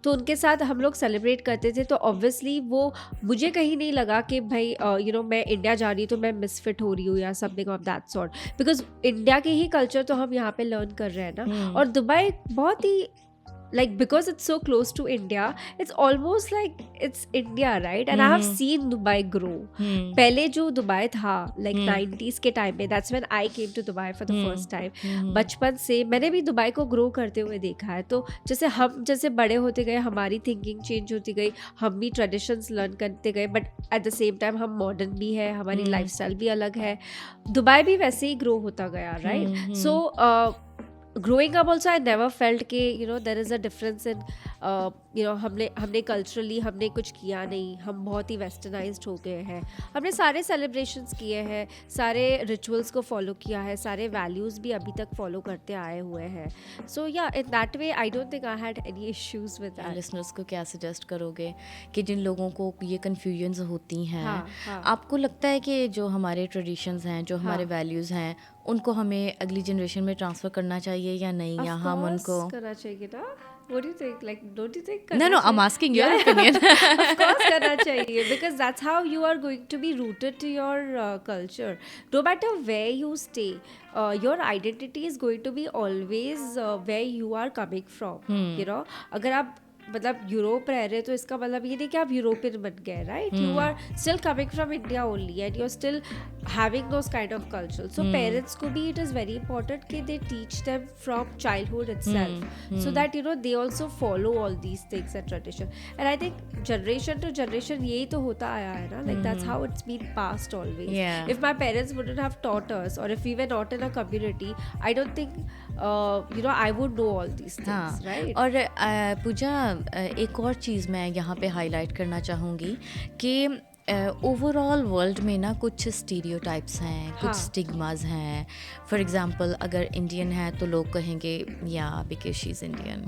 तो उनके साथ हम लोग सेलिब्रेट करते थे। तो ऑब्वियसली वो मुझे कहीं नहीं लगा कि भाई मैं इंडिया जा रही हूँ तो मैं मिसफिट हो रही हूँ या something of that sort, because India के ही कल्चर तो हम यहाँ पे लर्न कर रहे हैं ना। और दुबई बहुत ही like because it's so close to India, it's almost like it's India, right? And I have seen Dubai grow. पहले जो दुबई था like 90s के टाइम में, that's when I came to Dubai for the first time. बचपन से मैंने भी Dubai को ग्रो करते हुए देखा है। तो जैसे बड़े होते गए हमारी थिंकिंग चेंज होती गई, हम भी ट्रेडिशंस लर्न करते गए, but at the same time हम मॉडर्न भी है, हमारी लाइफस्टाइल भी अलग है। दुबई भी वैसे ही ग्रो होता गया, right? So growing up also I never felt कि there is a difference in हमने कल्चरली हमने कुछ किया नहीं, हम बहुत ही वेस्टर्नाइज्ड हो गए हैं। हमने सारे सेलिब्रेशंस किए हैं, सारे रिचुअल्स को फॉलो किया है, सारे वैल्यूज़ भी अभी तक फॉलो करते आए हुए हैं। सो या इन that way I don't think I had any issues with that. Listeners को क्या सजेस्ट करोगे कि जिन लोगों को ये कन्फ्यूजन्स होती हैं, हाँ। आपको लगता है कि जो हमारे ट्रेडिशंस हैं, जो हमारे वैल्यूज़ हैं, उनको हमें अगली जनरेशन में ट्रांसफ़र करना चाहिए या नहीं, या हम उनको करना चाहिए ना? What do you think? Like, don't you think? No, I'm asking your opinion. Of course, करना चाहिए, because that's how you are going to be rooted to your culture. No matter where you stay, your identity is going to be always where you are coming from. अगर आप मतलब Europe रह रहे तो इसका मतलब ये नहीं कि आप यूरोपियन बन गए, right? You are still coming from India only and you are still having those kind of culture. So parents को भी इट इज़ वेरी इंपॉर्टेंट कि they teach them from childhood itself, so that they also follow all these things and tradition. And I think generation to generation यही तो होता आया है ना, like that's how it's been passed always. If my parents wouldn't have taught us और if we were not in a community, I don't think I would know all these things, right? और पूजा, एक और चीज़ मैं यहाँ पे highlight करना चाहूँगी कि ओवरऑल वर्ल्ड में ना कुछ स्टीरियोटाइप्स हैं, कुछ स्टिग्मास हैं। फॉर एग्जांपल अगर इंडियन है तो लोग कहेंगे या बिकॉज शी इज़ इंडियन,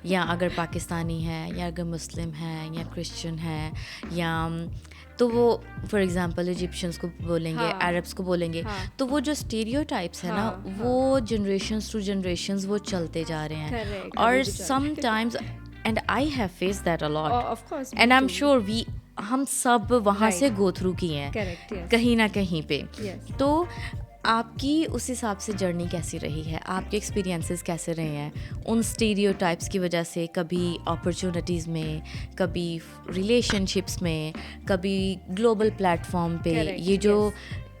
या अगर पाकिस्तानी है, या अगर मुस्लिम है, या क्रिश्चियन है, या तो वो फॉर एग्जांपल इजिप्शियंस को बोलेंगे, अरब्स को बोलेंगे। तो वो जो स्टीरियोटाइप्स है ना, वो जनरेशंस टू जनरेशंस वो चलते जा रहे हैं। और sometimes and I have faced that a lot, and I am sure हम सब वहाँ से गो थ्रू किए हैं कहीं ना कहीं पे। तो आपकी उस हिसाब से जर्नी कैसी रही है, आपके एक्सपीरियंसेस कैसे रहे हैं उन स्टीरियोटाइप्स की वजह से? कभी अपॉर्चुनिटीज़ में, कभी रिलेशनशिप्स में, कभी ग्लोबल प्लेटफॉर्म पे, ये जो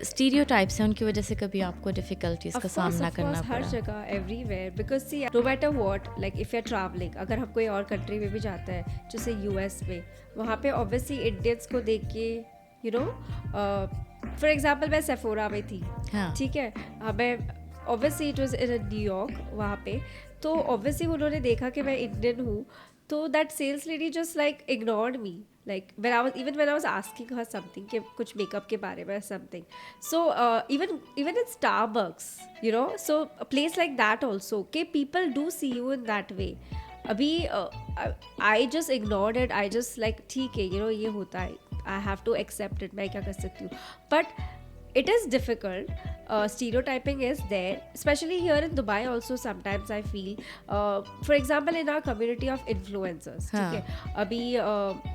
स्टीरियोटाइप्स हैं उनकी वजह से कभी आपको डिफिकल्टीज का सामना करना पड़ा? हर जगह, everywhere, because see no matter what, like if you are travelling, अगर हम कोई और कंट्री में भी जाते हैं जैसे यूएस में, वहाँ पे ऑब्वियसली इंडियंस को देख के फॉर एग्जाम्पल मैं सेफोरा में थी, ठीक है, मैं obviously it was in New York वहाँ पे, तो ऑब्वियसली उन्होंने देखा कि मैं इंडियन हूँ, तो that sales lady just like ignored me, like when I was asking her something कि कुछ मेकअप के बारे में something, so even in Starbucks, so a place like that also, कि people do see you in that way. अभी I just ignored it, I just like ठीक है, ये होता है, I have to accept it, मैं क्या कर सकती हूँ, but it is difficult stereotyping is there, especially here in Dubai also. Sometimes I feel for example in our community of influencers, ठीक है, अभी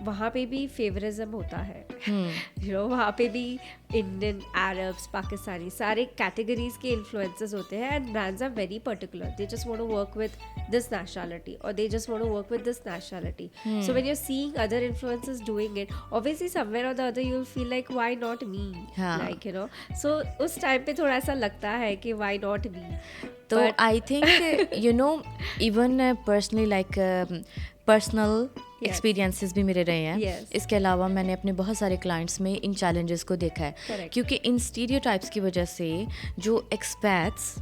वहाँ पे भी फेवरिज्म होता है, you know, वहाँ पे भी इंडियन, अरब्स, पाकिस्तानी सारे कैटेगरीज के इन्फ्लुएंसर्स होते हैं, and brands are very particular. They just want to work with this nationality और they just want to work with this nationality. So when you are seeing other influencers doing it, obviously somewhere और the other you will feel like why not me, like you know. So उस time पे थोड़ा सा लगता है कि why not me. तो I think you know even personally like personal experiences भी मेरे रहे हैं. Yes. इसके अलावा मैंने अपने बहुत सारे क्लाइंट्स में इन चैलेंजेस को देखा है. Correct. क्योंकि इन स्टीरियोटाइप्स की वजह से जो एक्सपैट्स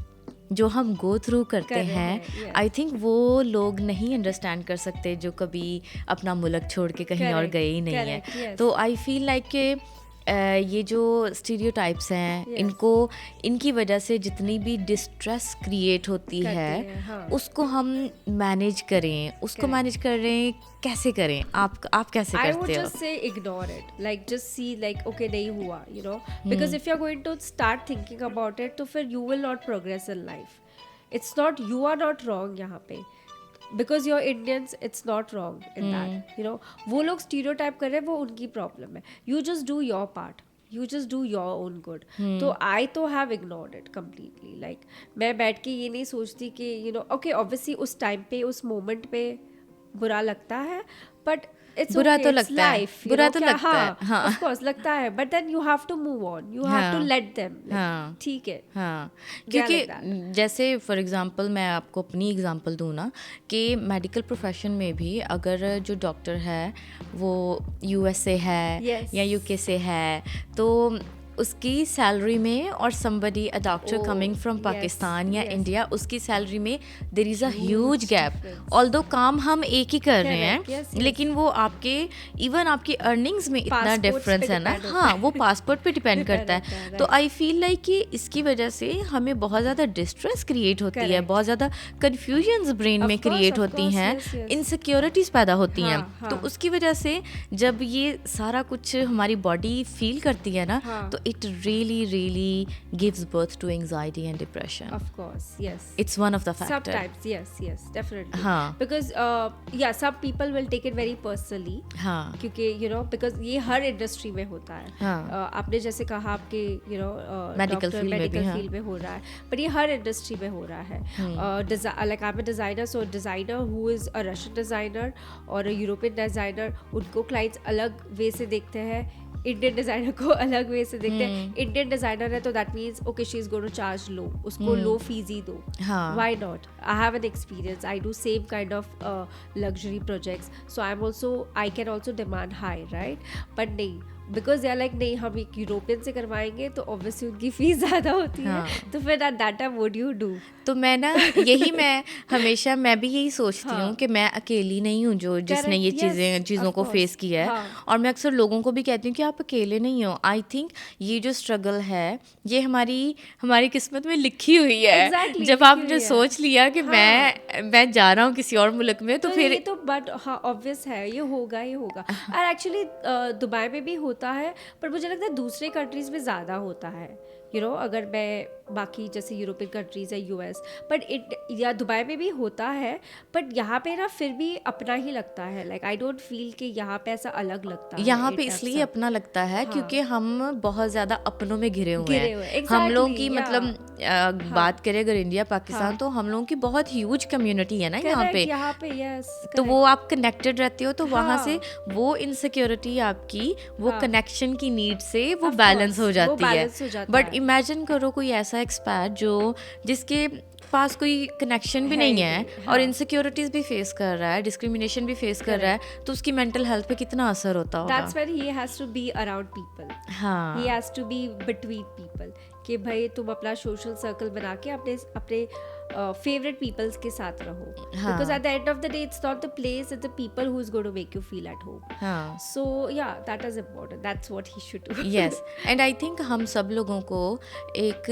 जो हम गो थ्रू करते Correct, हैं, yes. आई थिंक वो लोग नहीं अंडरस्टैंड कर सकते जो कभी अपना मुल्क छोड़ के कहीं और Correct, गए ही नहीं correct, है. yes. तो आई फील लाइक कि ये जो स्टीरियोटाइप्स हैं, Yes. इनको इनकी वजह से जितनी भी डिस्ट्रेस क्रिएट होती करते है, हैं, हाँ. उसको हम मैनेज करें, उसको Correct. मैनेज कर रहे हैं कैसे करें. आप कैसे I would करते हो? just say ignore it. Like just see like okay नहीं हुआ, you know. Because if you're going to start thinking about it, तो फिर you will not progress in life. It's not, you are not wrong यहाँ पे. Because you're Indians, it's not wrong in that. You know, वो लोग stereotype कर रहे हैं, वो उनकी problem है. You just do your part. You just do your own good. तो I तो have ignored it completely. Like मैं बैठ के ये नहीं सोचती कि you know, okay obviously उस time पे, उस moment पे बुरा लगता है, but it's बुरा okay, तो it's लगता है, life, you बुरा know, तो क्या, लगता है, हाँ. of course लगता है, but then you have to move on, you have to हाँ. let them, like, हाँ. ठीक है. हाँ, Yeah, क्योंकि like जैसे फॉर एग्जांपल मैं आपको अपनी एग्जांपल दूँ ना, कि मेडिकल प्रोफेशन में भी अगर जो डॉक्टर है वो यूएस से है Yes. या यूके से है, तो उसकी सैलरी में और somebody a doctor Oh, coming from yes, Pakistan या yes. इंडिया, उसकी सैलरी में there is a Huge huge gap. difference. Although काम हम एक ही कर रहे Correct, हैं, yes, yes. लेकिन वो आपके इवन आपकी अर्निंग्स में इतना Passports डिफरेंस पे है ना. depend होता हाँ, है. वो पासपोर्ट पे डिपेंड करता Correct, है. correct. तो आई फील लाइक कि इसकी वजह से हमें बहुत ज़्यादा डिस्ट्रेस क्रिएट होती है, Correct. बहुत ज़्यादा कन्फ्यूजन्स ब्रेन Of में course, क्रिएट of होती course, हैं, yes, yes. इनसिक्योरिटीज़ पैदा होती हाँ, हैं. हाँ. तो उसकी वजह से जब ये सारा कुछ हमारी बॉडी फील करती है ना, हाँ. तो it really gives birth to anxiety and depression. Of course, yes. It's one of the factor. Sometimes, yes, definitely. हाँ. Because yeah, some people will take it very personally. हाँ. क्योंकि you know, because ये हर industry में होता है. हाँ. आपने जैसे कहा आपके you know Medical field में भी, मेडिकल हाँ. फील्ड में हो रहा है, but ये हर इंडस्ट्री में हो रहा है. Like I'm a designer, so designer who is a Russian designer और a European designer, उनको क्लाइंट्स अलग वे से देखते हैं, इंडियन डिजाइनर को अलग वे से देखते हैं. इंडियन डिजाइनर है तो that means okay she is going to charge low, उसको लो फीस ही दो. हाँ. Why not? I have an experience. I do same kind of luxury projects. So I can also demand high, right? But नहीं, because they are like नहीं हम एक European से करवाएंगे तो obviously उनकी फीस ज़्यादा होती है. हाँ. तो फिर at that time what do you do? तो मैं ना मैं भी यही सोचती हूँ कि मैं अकेली नहीं हूँ जो जिसने ये Correct, yes, चीज़ों of को course. फेस किया है. हाँ. और मैं अक्सर लोगों को भी कहती हूँ कि आप अकेले नहीं हो. आई थिंक ये जो स्ट्रगल है ये हमारी किस्मत में लिखी हुई है. Exactly, जब लिखी आपने हुई है. सोच लिया कि हाँ. मैं जा रहा हूँ किसी और मुल्क में, तो फिर ये तो बट हाँ ऑब्वियस है, ये होगा. और एक्चुअली दुबई में भी होता है, पर मुझे लगता है दूसरे कंट्रीज में ज़्यादा होता है. यू नो अगर मैं बाकी जैसे यूरोपियन कंट्रीज है, यूएस, बट या दुबई में भी होता है, बट यहाँ पे ना फिर भी अपना ही लगता है. लाइक आई डोंट फील कि यहाँ पे ऐसा अलग लगता है. यहाँ पे इसलिए अपना लगता है क्योंकि हम बहुत ज़्यादा अपनों में घिरे हुए हैं. हम लोगों की मतलब बात करें अगर इंडिया पाकिस्तान, तो हम लोगों की बहुत ह्यूज कम्युनिटी है ना यहाँ पे. यस, तो वो आप कनेक्टेड रहते हो, तो वहाँ से वो इनसिक्योरिटी आपकी वो कनेक्शन की नीड से वो बैलेंस हो जाती है. बट इमेजिन करो कोई ऐसा एक्सपैट जिसके पास कोई कनेक्शन भी नहीं है और इनसिक्योरिटीज भी फेस कर रहा है, डिस्क्रिमिनेशन भी फेस कर रहा है, तो उसकी मेंटल हेल्थ पे कितना असर होता होगा. That's when he has to be around people. हाँ. He has to be between people. कि भाई तुम अपना सोशल सर्कल बना के अपने फेवरेट पीपल्स के साथ रहो. Because at the end of the day it's not the place, it's the people who is going to make you feel at home. हाँ. So yeah, that is important. That's what he should do. Yes. And I think हम सब लोगों को एक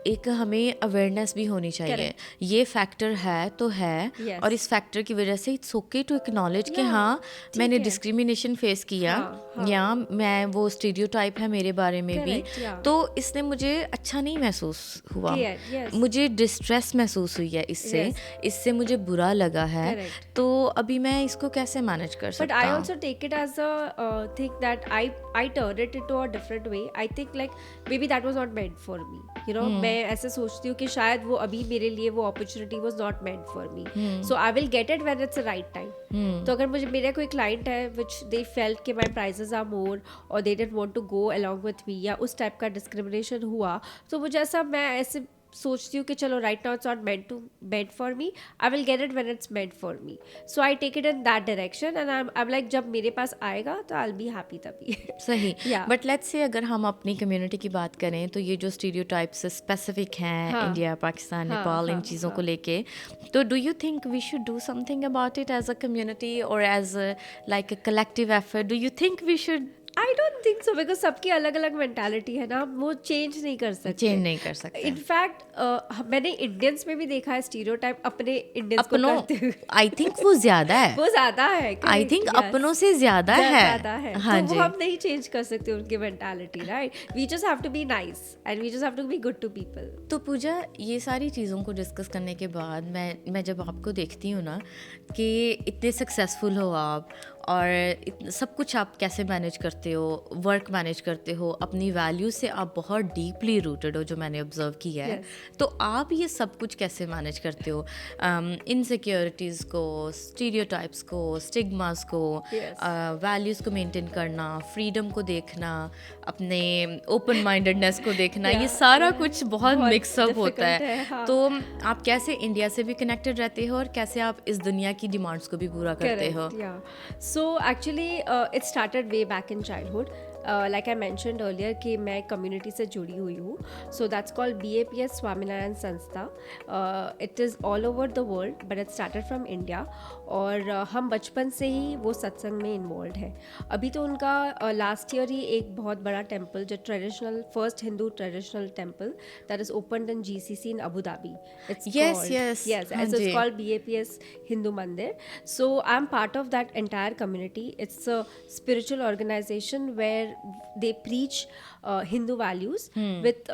एक हमें awareness भी होनी चाहिए। Correct. ये फैक्टर है तो है, Yes. और इस फैक्टर की वजह से इट्स ओके टू एक्नॉलेज कि Yeah, हाँ ठीक मैंने है। डिस्क्रिमिनेशन फेस किया, हाँ। या मैं वो स्टीरियोटाइप है मेरे बारे में भी, Correct, yeah. तो इसने मुझे अच्छा नहीं महसूस हुआ, Clear, yes. मुझे डिस्ट्रेस महसूस हुई है इससे, Yes. इससे मुझे बुरा लगा है। Correct. तो अभी मैं इसको कैसे मैनेज कर But सकता I हूँ? also take it as a thing that I turn it into a different way. I think like maybe that was not meant for me. You know, मैं ऐसे सोचती हूँ कि शायद वो अभी मेरे लिए वो opportunity was not meant for me. So I will get it when it's the right time. तो अगर मुझे मेरा कोई client है which they felt कि my prices are more or they didn't want to go along with me, या उस type का discrimination हुआ, तो मुझे ऐसा मैं ऐसे सोचती हूँ कि चलो right now it's not meant for me, I will get it when it's meant for me, so I take it in that direction and I am like जब मेरे पास आएगा तो आई विल बी हैप्पी तभी। सही। Yeah. But let's say अगर हम अपनी community की बात करें तो ये जो स्टीरियोटाइप्स स्पेसिफिक हैं हाँ. इंडिया, पाकिस्तान, हाँ, नेपाल, इन हाँ, चीज़ों को हाँ. लेके, तो do you think we should do something about it as a community और as like a collective effort? Do you think we should I don't think so, because सबकी अलग अलग मेंटालिटी है ना, वो चेंज नहीं कर सकते। चेंज नहीं कर सकते? इनफैक्ट मैंने इंडियंस में भी देखा है स्टीरियोटाइप अपने इंडियंस को अपनों, करते हुए। आई थिंक वो ज्यादा है। वो ज्यादा है, आई थिंक अपनों से ज्यादा है। ज्यादा है। हाँ तो जी। वो हम नहीं चेंज कर सकते उनकी mentality, right? We just have to be nice and we just have to be good to people. तो पूजा, ये सारी चीज़ों को डिस्कस करने के बाद मैं जब आपको देखती हूँ ना कि इतने सक्सेसफुल हो आप, और सब कुछ आप कैसे मैनेज करते हो, वर्क मैनेज करते हो, अपनी वैल्यू से आप बहुत डीपली रूटेड हो, जो मैंने ऑब्जर्व किया है। तो आप ये सब कुछ कैसे मैनेज करते हो? इनसिक्योरिटीज़ को, स्टीरियोटाइप्स को, स्टिग्मास को, वैल्यूज़ को मेंटेन करना, फ्रीडम को देखना, अपने ओपन माइंडेडनेस को देखना, ये सारा कुछ बहुत मिक्सअप होता है। हाँ. तो आप कैसे इंडिया से भी कनेक्टेड रहते हो और कैसे आप इस दुनिया की डिमांड्स को भी पूरा करते हो? So actually it started way back in childhood. Like I mentioned earlier कि मैं community से जुड़ी हुई हूँ, so that's called BAPS Swaminarayan संस्था. It is all over the world but it started from India, और हम बचपन से ही वो सत्संग में इन्वॉल्व है। अभी तो उनका लास्ट ईयर ही एक बहुत बड़ा टेम्पल, जो traditional first Hindu traditional temple that is opened in GCC in Abu Dhabi. Yes, हाँ it's ji. called BAPS Hindu Mandir. So I'm part of that entire community. It's a spiritual organization where they preach Hindu values with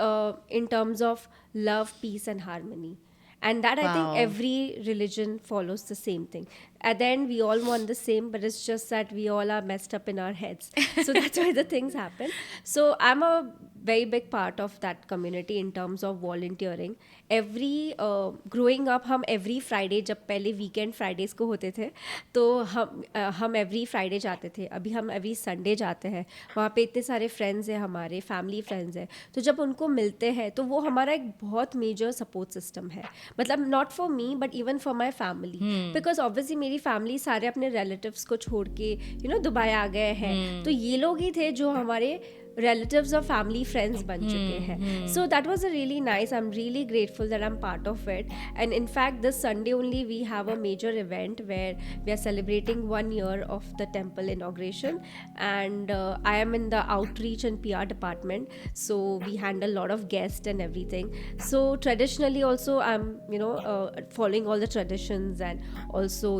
in terms of love, peace and harmony. And that I think Wow. every religion follows the same thing. At the end we all want the same, but it's just that we all are messed up in our heads. So that's why the things happen. So I'm a very big part of that community in terms of volunteering. Every growing up हम every Friday, जब पहले weekend Fridays को होते थे, तो हम every Friday जाते थे। अभी हम every Sunday जाते हैं। वहाँ पे इतने सारे friends हैं, हमारे family friends हैं, तो जब उनको मिलते हैं तो वो हमारा एक बहुत major support system है। मतलब not for me but even for my family, because obviously मेरी family सारे अपने relatives को छोड़ के दुबई आ गए हैं, तो ये लोग ही थे जो हमारे relatives or family friends बन चुके हैं. So that was a really nice, I'm really grateful that I'm part of it. And in fact this Sunday only we have a major event where we are celebrating 1 year of the temple inauguration, and I am in the outreach and PR department, so we handle a lot of guests and everything. So traditionally also I'm following all the traditions and also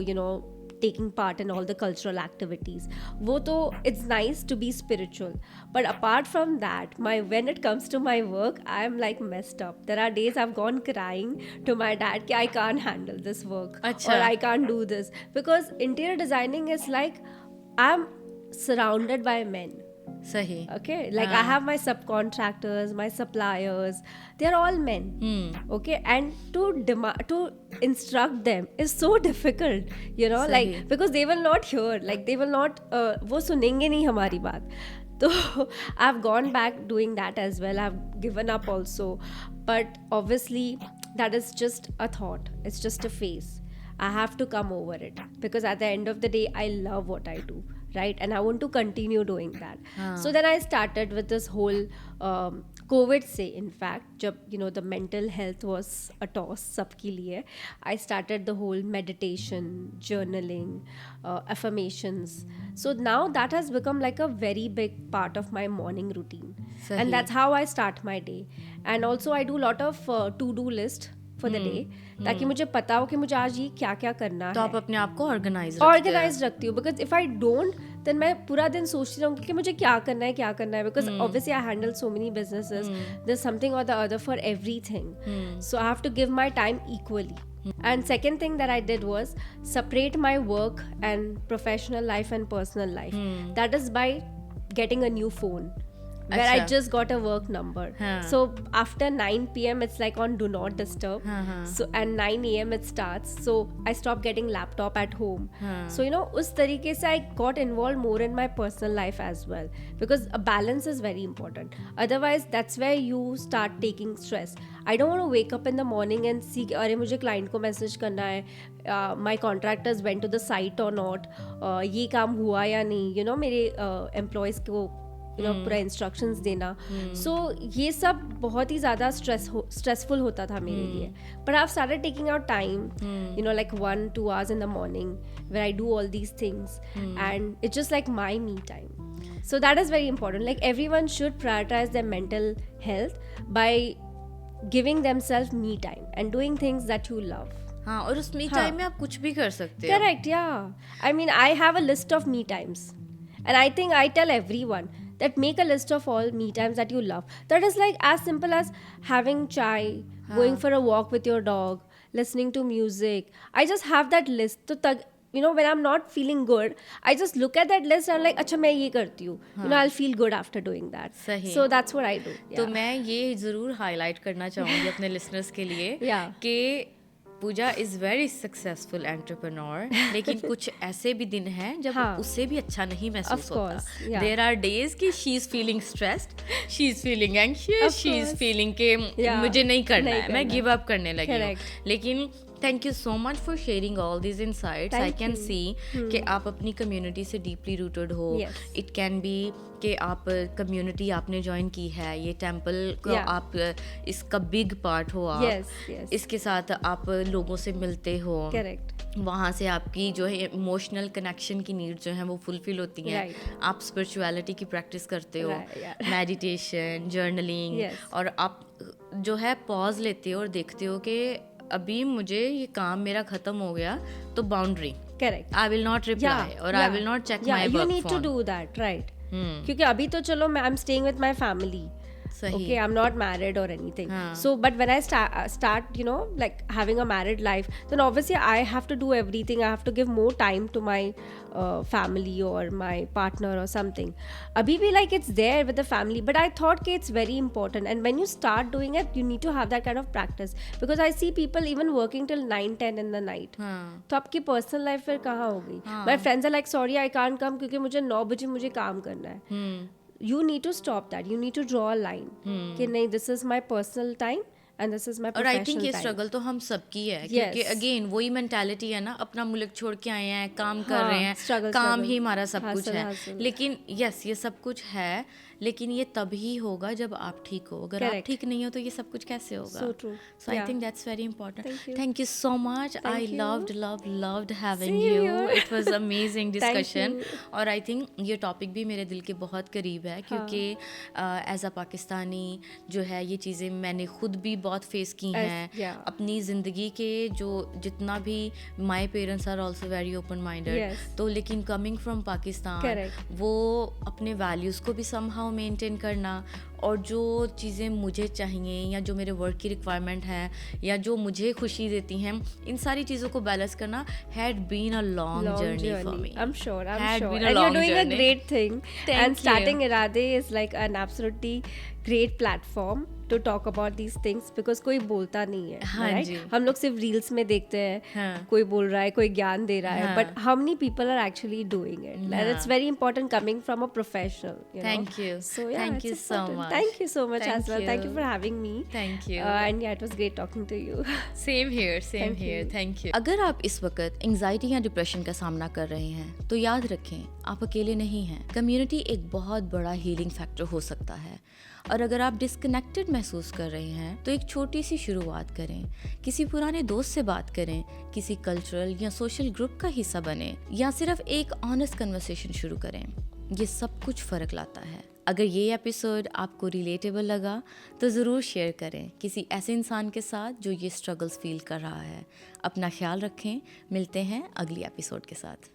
taking part in all the cultural activities. वो तो it's nice to be spiritual, but apart from that, when it comes to my work, I'm like messed up. There are days I've gone crying to my dad कि I can't handle this work, or I can't do this, because interior designing is like I'm surrounded by men. सही. Okay, like I have my subcontractors, my suppliers, they're all men. Okay, and to instruct them is so difficult, like because they will not hear, like they will not वो सुनेंगे नहीं हमारी बात. So I've gone back doing that as well. I've given up also, but obviously that is just a thought, it's just a phase. I have to come over it, because at the end of the day I love what I do, right? And I want to continue doing that. So then I started with this whole COVID से, in fact, जब the mental health was a toss सबके लिए, I started the whole meditation, journaling, affirmations. So now that has become like a very big part of my morning routine. सही। and that's how I start my day. And also I do lot of to-do list for the day, ताकि मुझे पता हो कि मुझे आज ये क्या क्या करना तो है. आप अपने आप को ऑर्गेनाइज ऑर्गेनाइज रखती हूँ, because if I don't then मैं पूरा दिन सोचती रहूँगी कि मुझे क्या करना है, because obviously I handle so many businesses, there is something और the other for everything, so I have to give my time equally. And second thing that I did was separate my work and professional life and personal life. That is by getting a new phone where I Acha. just got a work number. So after 9 p.m. it's like on do not disturb. So and 9 a.m. it starts. So I stopped getting laptop at home. So उस तरीके से I got involved more in my personal life as well, because a balance is very important. Otherwise that's where you start taking stress. I don't want to wake up in the morning and see अरे मुझे client को message करना है, my contractors went to the site or not, ये काम हुआ या नहीं, मेरे employees को पूरा इंस्ट्रक्शंस देना. सो ये सब बहुत ही ज़्यादा स्ट्रेसफुल होता था मेरे लिए. But I have started taking out time, like 1-2 hours in the morning where I do all these things, and it's just like my me time. So that is very important. Like everyone should prioritize their mental health by giving themselves me time and doing things that you love. हाँ, और उस me time में आप कुछ भी कर सकते हो. Correct, yeah. I mean, I have a list of me times, and I think I tell everyone that make a list of all me times that you love. That is like as simple as having chai, going for a walk with your dog, listening to music. I just have that list. So when I'm not feeling good, I just look at that list and I'm like, अच्छा मैं ये करती हूँ. I'll feel good after doing that. सही. So that's what I do. तो मैं ये ज़रूर हाईलाइट करना चाहूँगी अपने लिसनर्स के लिए कि पूजा इज़ वेरी सक्सेसफुल एंटरप्रेन्योर, लेकिन कुछ ऐसे भी दिन हैं जब उससे भी अच्छा नहीं महसूस होता. देयर आर डेज कि she is feeling stressed, she is feeling anxious, she is feeling के मुझे नहीं करना है, मैं गिव अप करने लगी हूँ. लेकिन thank you so much for sharing all this insights. I can see कि आप अपनी कम्युनिटी से डीपली रूटेड हो. इट कैन बी कि आप कम्युनिटी आपने ज्वाइन की है, ये टेम्पल को आप इसका बिग पार्ट हो आप. इसके साथ आप लोगों से मिलते हो. वहाँ से आपकी जो है इमोशनल कनेक्शन की नीड जो है वो फुलफिल होती हैं. आप स्पिरिचुअलिटी की प्रैक्टिस करते हो, मेडिटेशन, जर्नलिंग, और आप जो है पॉज लेते हो और देखते हो कि अभी मुझे ये काम मेरा खत्म हो गया, तो boundary. Correct. I will not reply और I will not check my work phone. You need to do that, right. क्योंकि अभी तो चलो I am staying with my family. Okay, I'm not married or anything. So but when I start like having a married life, then obviously I have to do everything. I have to give more time to my family or my partner or something. Abhi bhi like it's there with the family, but I thought कि it's very important, and when you start doing it, you need to have that kind of practice, because I see people even working till 9-10 in the night. तो आपकी personal life फिर कहाँ होगी? My friends are like, sorry I can't come क्योंकि मुझे 9 बजे मुझे काम करना है. You need to stop that. You need to draw a line कि नहीं, this is my personal time and this is my professional time. और I think ये struggle तो हम सबकी है, क्योंकि again वही mentality है ना, अपना मुल्क छोड़ के आए हैं, काम कर रहे हैं, काम ही हमारा सब कुछ है. लेकिन yes, ये सब कुछ है, लेकिन ये तभी होगा जब आप ठीक हो. अगर आप ठीक नहीं हो तो ये सब कुछ कैसे होगा? So true. So I think that's very important. Thank you so much. I loved having you. It was amazing discussion. और I think ये टॉपिक भी मेरे दिल के बहुत करीब है, क्योंकि एज अ पाकिस्तानी जो है ये चीज़ें मैंने खुद भी बहुत फेस की हैं अपनी ज़िंदगी के. जो जितना भी my parents are also very open minded, तो लेकिन कमिंग फ्रॉम पाकिस्तान वो अपने वैल्यूज़ को भी समहाउ मेंटेन करना, और जो चीज़ें मुझे चाहिए या जो मेरे वर्क की रिक्वायरमेंट है या जो मुझे खुशी देती हैं, इन सारी चीज़ों को बैलेंस करना had been a long journey for me. I'm sure. And you're doing a great thing. And starting Irade is like an absolutely great platform to talk about these things, because कोई बोलता नहीं है, right? हम लोग सिर्फ reels में देखते हैं, कोई बोल रहा है, कोई ज्ञान दे रहा है, but how many people are actually doing it? And it's very important coming from a professional. Thank you. So yeah, thank you so much. Thank you so much as well. Thank you for having me. Thank you. And yeah, it was great talking to you. Same here. Thank you. अगर आप इस वक्त anxiety या depression का सामना कर रहे हैं, तो याद रखें आप अकेले नहीं हैं. कम्युनिटी एक बहुत बड़ा हीलिंग फैक्टर हो सकता है. और अगर आप डिस्कनेक्टेड महसूस कर रहे हैं, तो एक छोटी सी शुरुआत करें. किसी पुराने दोस्त से बात करें, किसी कल्चरल या सोशल ग्रुप का हिस्सा बने, या सिर्फ एक ऑनेस्ट कन्वर्सेशन शुरू करें. ये सब कुछ फ़र्क लाता है. अगर ये एपिसोड आपको रिलेटेबल लगा तो ज़रूर शेयर करें किसी ऐसे इंसान के साथ जो ये स्ट्रगल्स फील कर रहा है। अपना ख्याल रखें, मिलते हैं अगली एपिसोड के साथ।